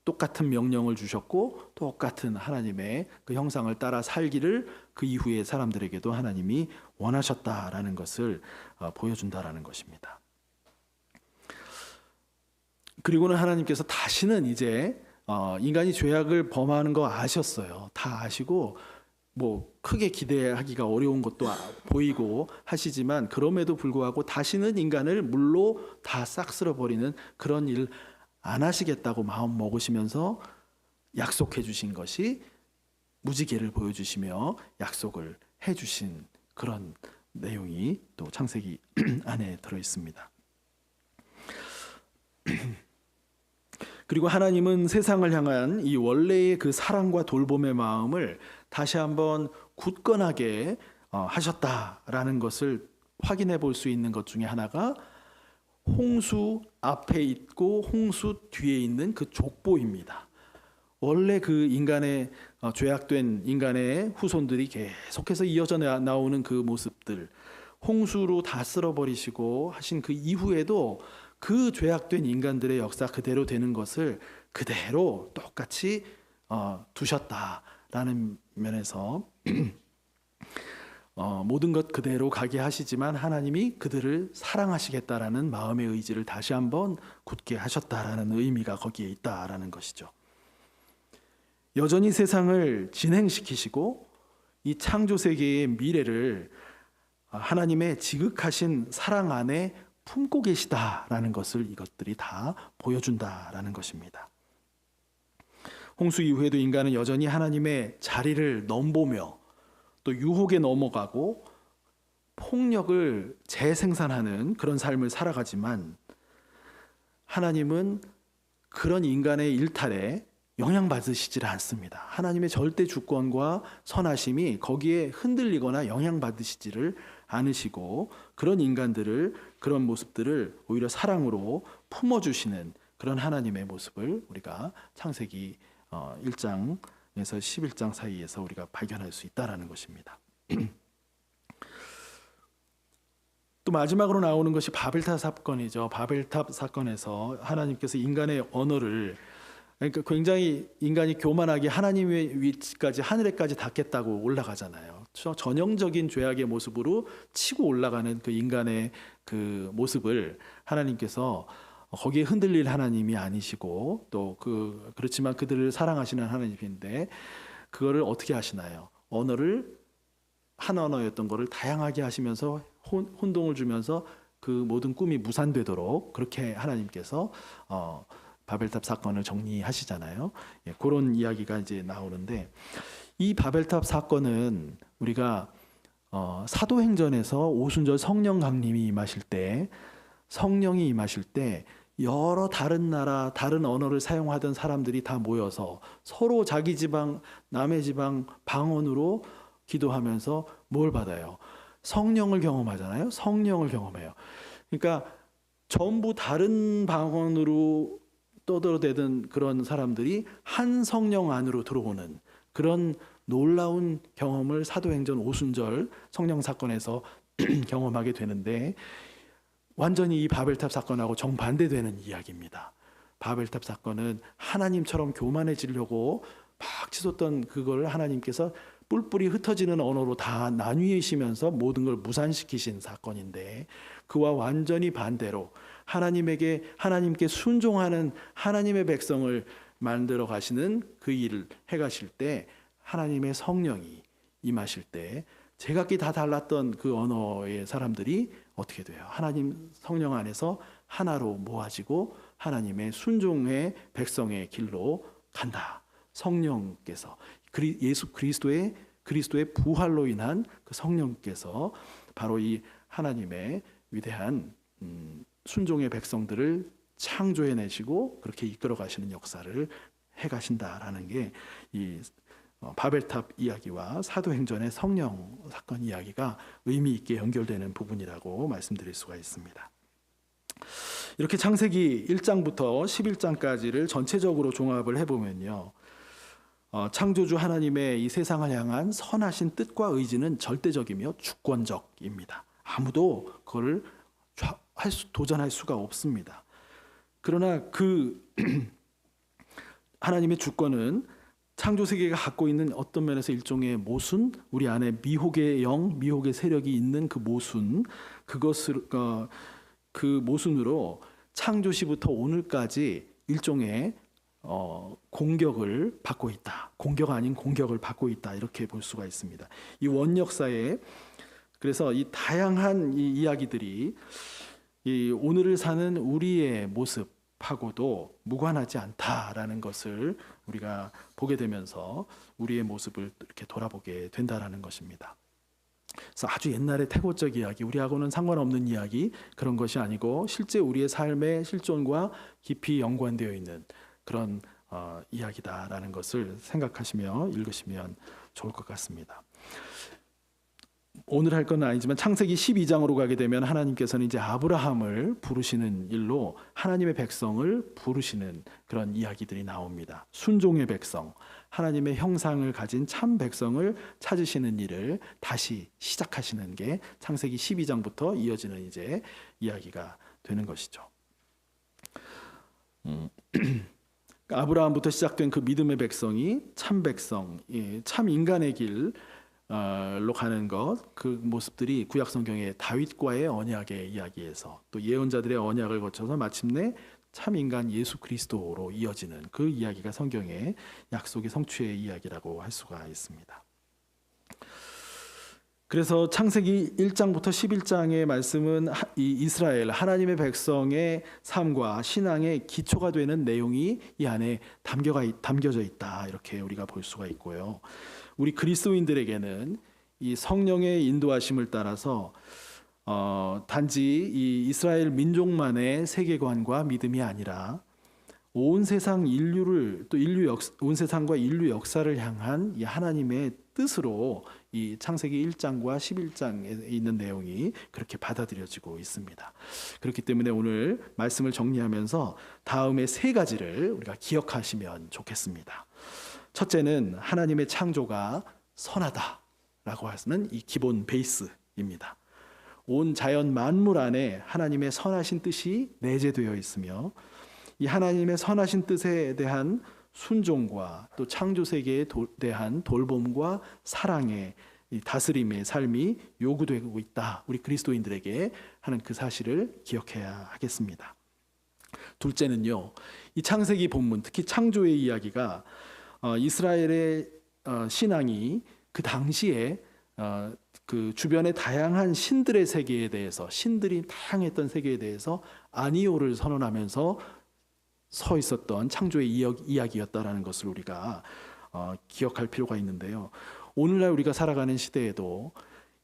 똑같은 명령을 주셨고 똑같은 하나님의 그 형상을 따라 살기를 그 이후의 사람들에게도 하나님이 원하셨다라는 것을 보여준다라는 것입니다. 그리고는 하나님께서 다시는 이제 인간이 죄악을 범하는 거 아셨어요. 다 아시고 뭐 크게 기대하기가 어려운 것도 보이고 하시지만 그럼에도 불구하고 다시는 인간을 물로 다 싹 쓸어버리는 그런 일 안 하시겠다고 마음 먹으시면서 약속해 주신 것이 무지개를 보여주시며 약속을 해 주신 그런 내용이 또 창세기 안에 들어 있습니다. 그리고 하나님은 세상을 향한 이 원래의 그 사랑과 돌봄의 마음을 다시 한번 굳건하게 하셨다라는 것을 확인해 볼 수 있는 것 중에 하나가 홍수 앞에 있고 홍수 뒤에 있는 그 족보입니다. 원래 그 인간의 죄악된 인간의 후손들이 계속해서 이어져 나오는 그 모습들, 홍수로 다 쓸어버리시고 하신 그 이후에도 그 죄악된 인간들의 역사 그대로 되는 것을 그대로 똑같이 두셨다라는 면에서 모든 것 그대로 가게 하시지만 하나님이 그들을 사랑하시겠다라는 마음의 의지를 다시 한번 굳게 하셨다라는 의미가 거기에 있다라는 것이죠. 여전히 세상을 진행시키시고 이 창조 세계의 미래를 하나님의 지극하신 사랑 안에 품고 계시다라는 것을 이것들이 다 보여준다라는 것입니다. 홍수 이후에도 인간은 여전히 하나님의 자리를 넘보며 또 유혹에 넘어가고 폭력을 재생산하는 그런 삶을 살아가지만 하나님은 그런 인간의 일탈에 영향받으시질 않습니다. 하나님의 절대 주권과 선하심이 거기에 흔들리거나 영향받으시지를 않으시고 그런 인간들을, 그런 모습들을 오히려 사랑으로 품어주시는 그런 하나님의 모습을 우리가 창세기 1장에서 11장 사이에서 우리가 발견할 수 있다는 것입니다. 또 마지막으로 나오는 것이 바벨탑 사건이죠. 바벨탑 사건에서 하나님께서 인간의 언어를, 그러니까 굉장히 인간이 교만하게 하나님의 위치까지 하늘에까지 닿겠다고 올라가잖아요. 전형적인 죄악의 모습으로 치고 올라가는 그 인간의 그 모습을 하나님께서 거기에 흔들릴 하나님이 아니시고 또 그렇지만 그들을 사랑하시는 하나님인데 그거를 어떻게 하시나요? 언어를 한 언어였던 거를 다양하게 하시면서 혼동을 주면서 그 모든 꿈이 무산되도록 그렇게 하나님께서 바벨탑 사건을 정리하시잖아요. 예, 그런 이야기가 이제 나오는데 이 바벨탑 사건은 우리가 사도행전에서 오순절 성령 강림이 임하실 때 성령이 임하실 때 여러 다른 나라, 다른 언어를 사용하던 사람들이 다 모여서 서로 자기 지방, 남의 지방 방언으로 기도하면서 뭘 받아요? 성령을 경험하잖아요. 성령을 경험해요. 그러니까 전부 다른 방언으로 떠들어대던 그런 사람들이 한 성령 안으로 들어오는 그런 놀라운 경험을 사도행전 오순절 성령 사건에서 경험하게 되는데 완전히 이 바벨탑 사건하고 정반대되는 이야기입니다. 바벨탑 사건은 하나님처럼 교만해지려고 막 치솟던 그걸 하나님께서 뿔뿔이 흩어지는 언어로 다 나뉘시면서 모든 걸 무산시키신 사건인데 그와 완전히 반대로 하나님께 순종하는 하나님의 백성을 만들어 가시는 그 일을 해 가실 때 하나님의 성령이 임하실 때 제각기 다 달랐던 그 언어의 사람들이 어떻게 돼요? 하나님 성령 안에서 하나로 모아지고 하나님의 순종의 백성의 길로 간다. 성령께서 예수 그리스도의 부활로 인한 그 성령께서 바로 이 하나님의 위대한 순종의 백성들을 창조해내시고 그렇게 이끌어 가시는 역사를 해가신다라는 게 이 바벨탑 이야기와 사도행전의 성령 사건 이야기가 의미 있게 연결되는 부분이라고 말씀드릴 수가 있습니다. 이렇게 창세기 1장부터 11장까지를 전체적으로 종합을 해보면요, 창조주 하나님의 이 세상을 향한 선하신 뜻과 의지는 절대적이며 주권적입니다. 아무도 그걸 도전할 수가 없습니다. 그러나 그 하나님의 주권은 창조 세계가 갖고 있는 어떤 면에서 일종의 모순, 우리 안에 미혹의 영, 미혹의 세력이 있는 그 모순, 그 모순으로 창조 시부터 오늘까지 일종의 공격을 받고 있다. 공격 아닌 공격을 받고 있다. 이렇게 볼 수가 있습니다. 이 원역사에 그래서 이 다양한 이 이야기들이 이 오늘을 사는 우리의 모습하고도 무관하지 않다라는 것을 우리가 보게 되면서 우리의 모습을 이렇게 돌아보게 된다라는 것입니다. 그래서 아주 옛날의 태고적 이야기, 우리하고는 상관없는 이야기 그런 것이 아니고 실제 우리의 삶의 실존과 깊이 연관되어 있는 그런 이야기다라는 것을 생각하시며 읽으시면 좋을 것 같습니다. 오늘 할 건 아니지만 창세기 12장으로 가게 되면 하나님께서는 이제 아브라함을 부르시는 일로 하나님의 백성을 부르시는 그런 이야기들이 나옵니다. 순종의 백성, 하나님의 형상을 가진 참 백성을 찾으시는 일을 다시 시작하시는 게 창세기 12장부터 이어지는 이제 이야기가 되는 것이죠. 아브라함부터 시작된 그 믿음의 백성이 참 백성, 참 인간의 길로 가는 것, 그 모습들이 구약 성경의 다윗과의 언약의 이야기에서 또 예언자들의 언약을 거쳐서 마침내 참 인간 예수 그리스도로 이어지는 그 이야기가 성경의 약속의 성취의 이야기라고 할 수가 있습니다. 그래서 창세기 1장부터 11장의 말씀은 이 이스라엘 하나님의 백성의 삶과 신앙의 기초가 되는 내용이 이 안에 담겨져 있다 이렇게 우리가 볼 수가 있고요. 우리 그리스도인들에게는 이 성령의 인도하심을 따라서 단지 이 이스라엘 민족만의 세계관과 믿음이 아니라 온 세상 인류를 또 온 세상과 인류 역사를 향한 이 하나님의 뜻으로 이 창세기 1장과 11장에 있는 내용이 그렇게 받아들여지고 있습니다. 그렇기 때문에 오늘 말씀을 정리하면서 다음의 세 가지를 우리가 기억하시면 좋겠습니다. 첫째는 하나님의 창조가 선하다라고 하는 이 기본 베이스입니다. 온 자연 만물 안에 하나님의 선하신 뜻이 내재되어 있으며 이 하나님의 선하신 뜻에 대한 순종과 또 창조 세계에 대한 돌봄과 사랑의 다스림의 삶이 요구되고 있다. 우리 그리스도인들에게 하는 그 사실을 기억해야 하겠습니다. 둘째는요, 이 창세기 본문, 특히 창조의 이야기가 이스라엘의 신앙이 그 당시에 그 주변의 다양한 신들의 세계에 대해서, 신들이 다양했던 세계에 대해서 아니오를 선언하면서 서 있었던 창조의 이야기였다라는 것을 우리가 기억할 필요가 있는데요. 오늘날 우리가 살아가는 시대에도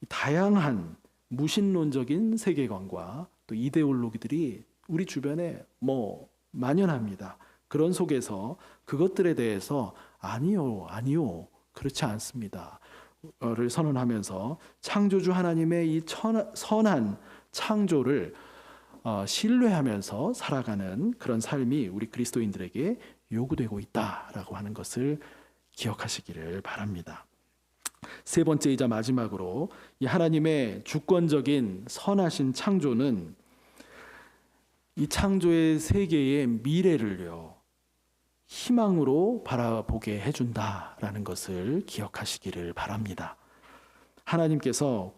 다양한 무신론적인 세계관과 또 이데올로기들이 우리 주변에 만연합니다. 그런 속에서 그것들에 대해서 아니요, 그렇지 않습니다. 를 선언하면서 창조주 하나님의 이 선한 창조를 신뢰하면서 살아가는 그런 삶이 우리 그리스도인들에게 요구되고 있다라고 하는 것을 기억하시기를 바랍니다. 세 번째이자 마지막으로 이 하나님의 주권적인 선하신 창조는 이 창조의 세계의 미래를요 희망으로 바라보게 해준다라는 것을 기억하시기를 바랍니다. 하나님께서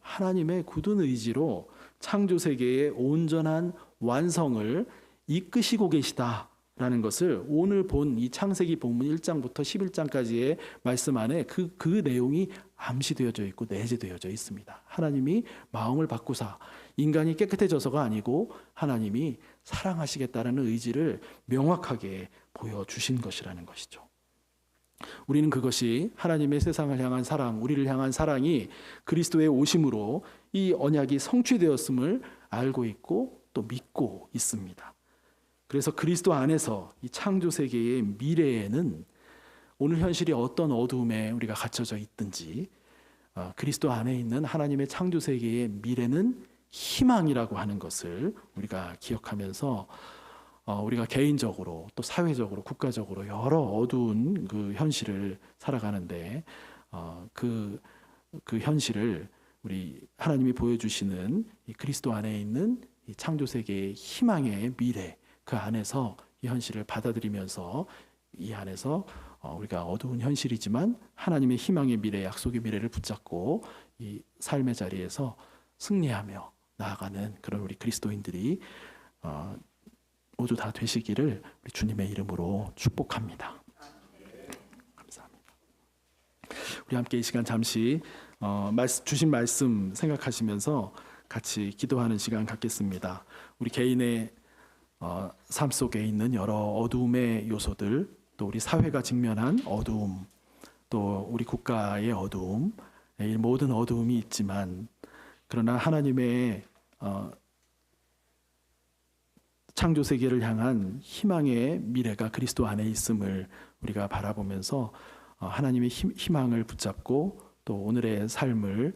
하나님의 굳은 의지로 창조 세계의 온전한 완성을 이끄시고 계시다라는 것을 오늘 본 이 창세기 본문 1장부터 11장까지의 말씀 안에 그 내용이 암시되어져 있고 내재되어져 있습니다. 하나님이 마음을 바꾸사 인간이 깨끗해져서가 아니고 하나님이 사랑하시겠다는 의지를 명확하게 보여주신 것이라는 것이죠. 우리는 그것이 하나님의 세상을 향한 사랑, 우리를 향한 사랑이 그리스도의 오심으로 이 언약이 성취되었음을 알고 있고 또 믿고 있습니다. 그래서 그리스도 안에서 이 창조 세계의 미래에는 오늘 현실이 어떤 어두움에 우리가 갇혀져 있든지 그리스도 안에 있는 하나님의 창조 세계의 미래는 희망이라고 하는 것을 우리가 기억하면서 우리가 개인적으로 또 사회적으로 국가적으로 여러 어두운 그 현실을 살아가는데 그 현실을 우리 하나님이 보여주시는 이 그리스도 안에 있는 이 창조 세계의 희망의 미래 그 안에서 이 현실을 받아들이면서 이 안에서 우리가 어두운 현실이지만 하나님의 희망의 미래, 약속의 미래를 붙잡고 이 삶의 자리에서 승리하며 나아가는 그런 우리 그리스도인들이 모두 다 되시기를 우리 주님의 이름으로 축복합니다. 감사합니다. 우리 함께 이 시간 잠시 주신 말씀 생각하시면서 같이 기도하는 시간 갖겠습니다. 우리 개인의 삶 속에 있는 여러 어두움의 요소들, 또 우리 사회가 직면한 어두움, 또 우리 국가의 어두움, 이 모든 어두움이 있지만 그러나 하나님의 창조 세계를 향한 희망의 미래가 그리스도 안에 있음을 우리가 바라보면서 하나님의 희망을 붙잡고 또 오늘의 삶을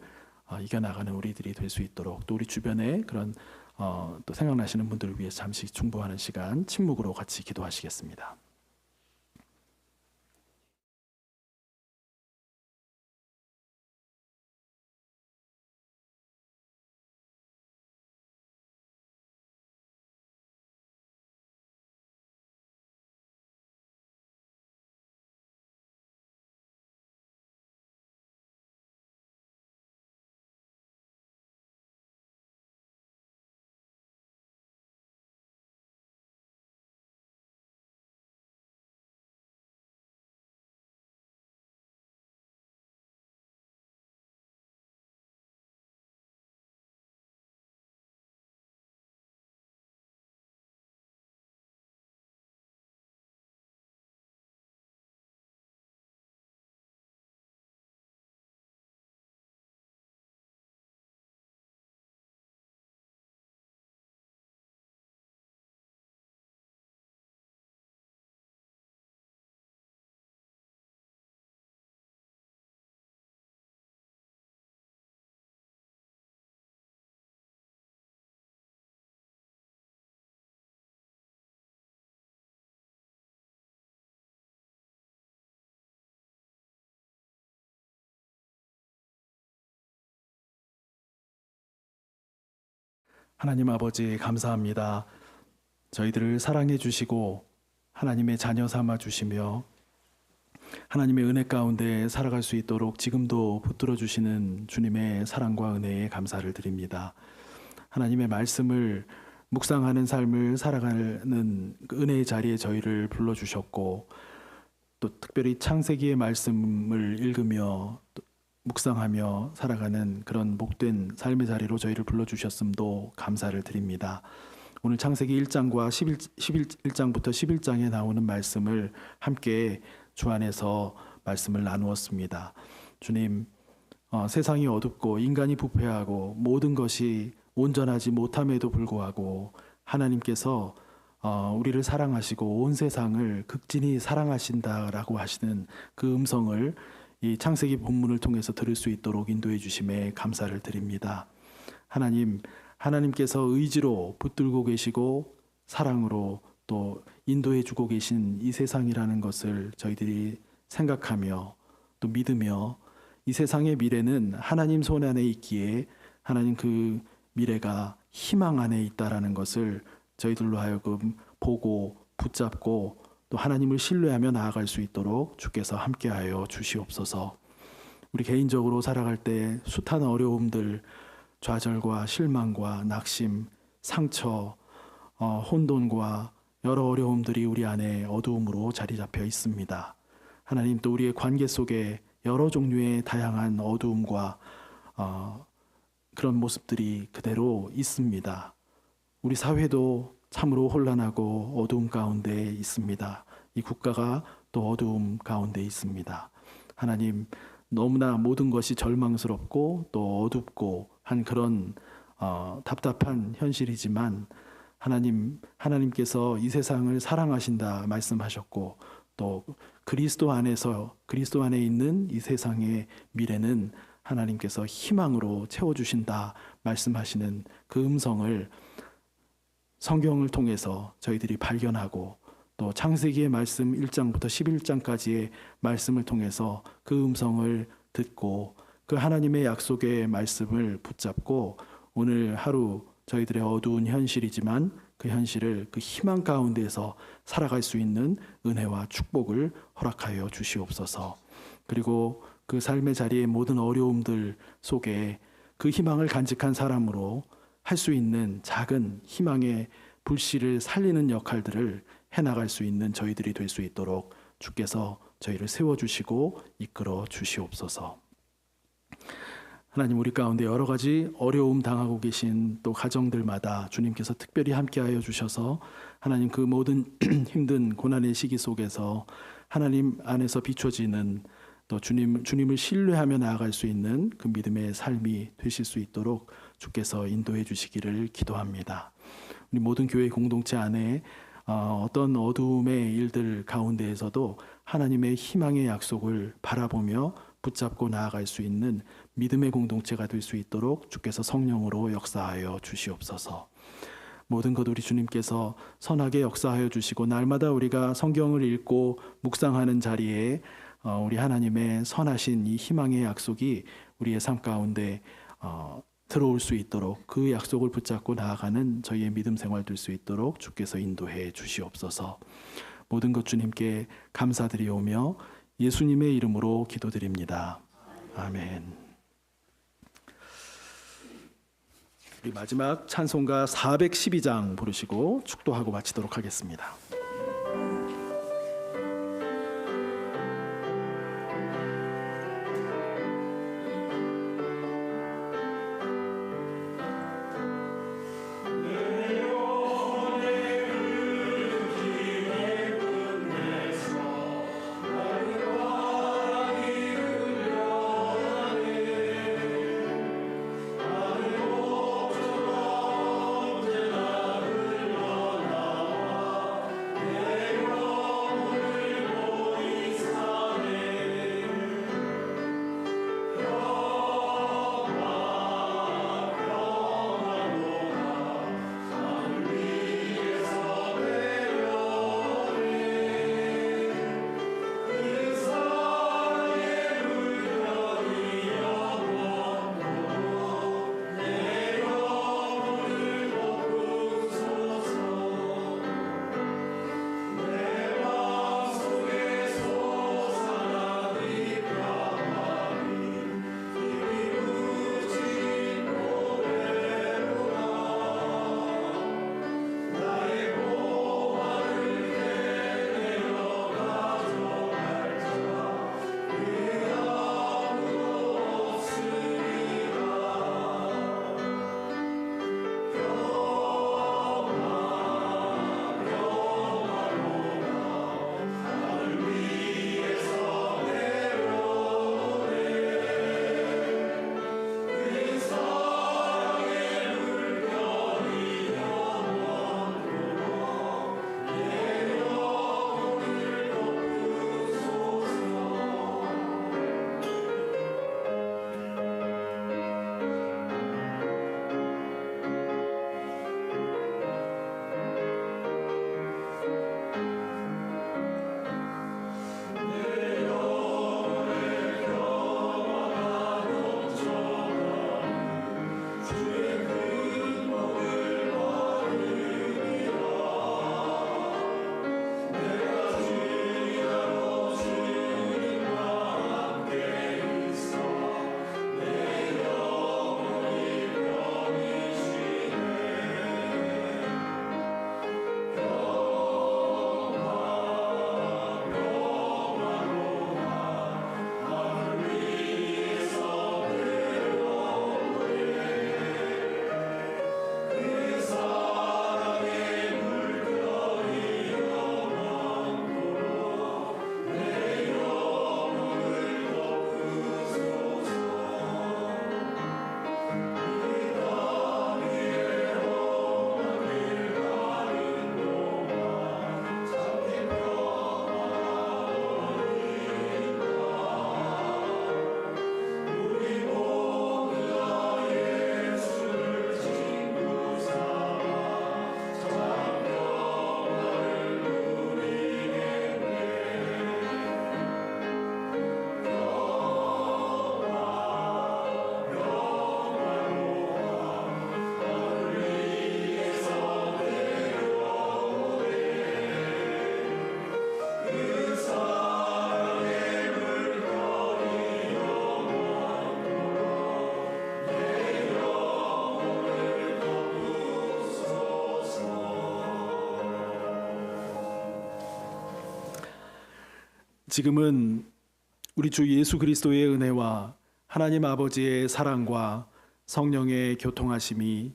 이겨나가는 우리들이 될 수 있도록 또 우리 주변에 그런 또 생각나시는 분들을 위해 잠시 중보하는 시간 침묵으로 같이 기도하시겠습니다. 하나님 아버지 감사합니다. 저희들을 사랑해 주시고 하나님의 자녀 삼아 주시며 하나님의 은혜 가운데 살아갈 수 있도록 지금도 붙들어 주시는 주님의 사랑과 은혜에 감사를 드립니다. 하나님의 말씀을 묵상하는 삶을 살아가는 그 은혜의 자리에 저희를 불러주셨고 또 특별히 창세기의 말씀을 읽으며 또 묵상하며 살아가는 그런 복된 삶의 자리로 저희를 불러주셨음도 감사를 드립니다. 오늘 창세기 1장과 11장부터 11장에 나오는 말씀을 함께 주 안에서 말씀을 나누었습니다. 주님, 세상이 어둡고 인간이 부패하고 모든 것이 온전하지 못함에도 불구하고 하나님께서 우리를 사랑하시고 온 세상을 극진히 사랑하신다라고 하시는 그 음성을 이 창세기 본문을 통해서 들을 수 있도록 인도해 주심에 감사를 드립니다. 하나님께서 의지로 붙들고 계시고 사랑으로 또 인도해 주고 계신 이 세상이라는 것을 저희들이 생각하며 또 믿으며 이 세상의 미래는 하나님 손 안에 있기에 하나님 그 미래가 희망 안에 있다라는 것을 저희들로 하여금 보고 붙잡고 또 하나님을 신뢰하며 나아갈 수 있도록 주께서 함께하여 주시옵소서. 우리 개인적으로 살아갈 때 숱한 어려움들, 좌절과 실망과 낙심, 상처, 혼돈과 여러 어려움들이 우리 안에 어두움으로 자리 잡혀 있습니다. 하나님, 또 우리의 관계 속에 여러 종류의 다양한 어두움과 그런 모습들이 그대로 있습니다. 우리 사회도 참으로 혼란하고 어두움 가운데 있습니다. 이 국가가 또 어두움 가운데 있습니다. 하나님, 너무나 모든 것이 절망스럽고 또 어둡고 한 그런 답답한 현실이지만 하나님께서 이 세상을 사랑하신다 말씀하셨고 또 그리스도 안에 있는 이 세상의 미래는 하나님께서 희망으로 채워주신다 말씀하시는 그 음성을 성경을 통해서 저희들이 발견하고 또 창세기의 말씀 1장부터 11장까지의 말씀을 통해서 그 음성을 듣고 그 하나님의 약속의 말씀을 붙잡고 오늘 하루 저희들의 어두운 현실이지만 그 현실을 그 희망 가운데서 살아갈 수 있는 은혜와 축복을 허락하여 주시옵소서. 그리고 그 삶의 자리의 모든 어려움들 속에 그 희망을 간직한 사람으로 할 수 있는 작은 희망의 불씨를 살리는 역할들을 해나갈 수 있는 저희들이 될 수 있도록 주께서 저희를 세워주시고 이끌어 주시옵소서. 하나님, 우리 가운데 여러 가지 어려움 당하고 계신 또 가정들마다 주님께서 특별히 함께하여 주셔서 하나님 그 모든 힘든 고난의 시기 속에서 하나님 안에서 비춰지는 또 주님을 신뢰하며 나아갈 수 있는 그 믿음의 삶이 되실 수 있도록 주께서 인도해 주시기를 기도합니다. 우리 모든 교회 공동체 안에 어떤 어두움의 일들 가운데에서도 하나님의 희망의 약속을 바라보며 붙잡고 나아갈 수 있는 믿음의 공동체가 될 수 있도록 주께서 성령으로 역사하여 주시옵소서. 모든 것 우리 주님께서 선하게 역사하여 주시고 날마다 우리가 성경을 읽고 묵상하는 자리에 우리 하나님의 선하신 이 희망의 약속이 우리의 삶 가운데 들어올 수 있도록 그 약속을 붙잡고 나아가는 저희의 믿음 생활 될 수 있도록 주께서 인도해 주시옵소서. 모든 것 주님께 감사드리오며 예수님의 이름으로 기도드립니다. 아멘. 우리 마지막 찬송가 412장 부르시고 축도하고 마치도록 하겠습니다. 지금은 우리 주 예수 그리스도의 은혜와 하나님 아버지의 사랑과 성령의 교통하심이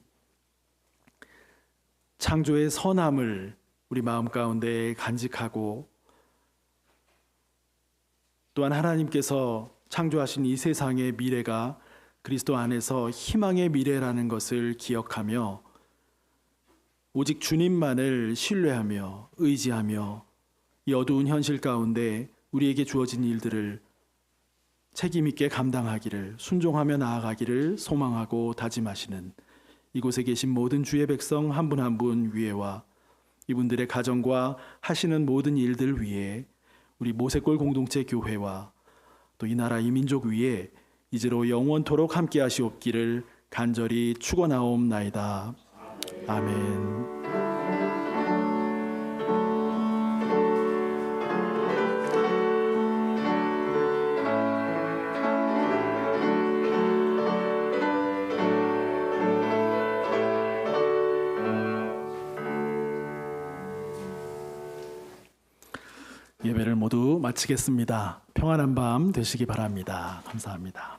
창조의 선함을 우리 마음 가운데 간직하고 또한 하나님께서 창조하신 이 세상의 미래가 그리스도 안에서 희망의 미래라는 것을 기억하며 오직 주님만을 신뢰하며 의지하며 이 어두운 현실 가운데 우리에게 주어진 일들을 책임 있게 감당하기를, 순종하며 나아가기를 소망하고 다짐하시는 이곳에 계신 모든 주의 백성 한 분 한 분 위에와 이분들의 가정과 하시는 모든 일들 위에 우리 모세골 공동체 교회와 또 이 나라 이 민족 위에 이제로 영원토록 함께 하시옵기를 간절히 축원하옵나이다. 아멘. 예배를 모두 마치겠습니다. 평안한 밤 되시기 바랍니다. 감사합니다.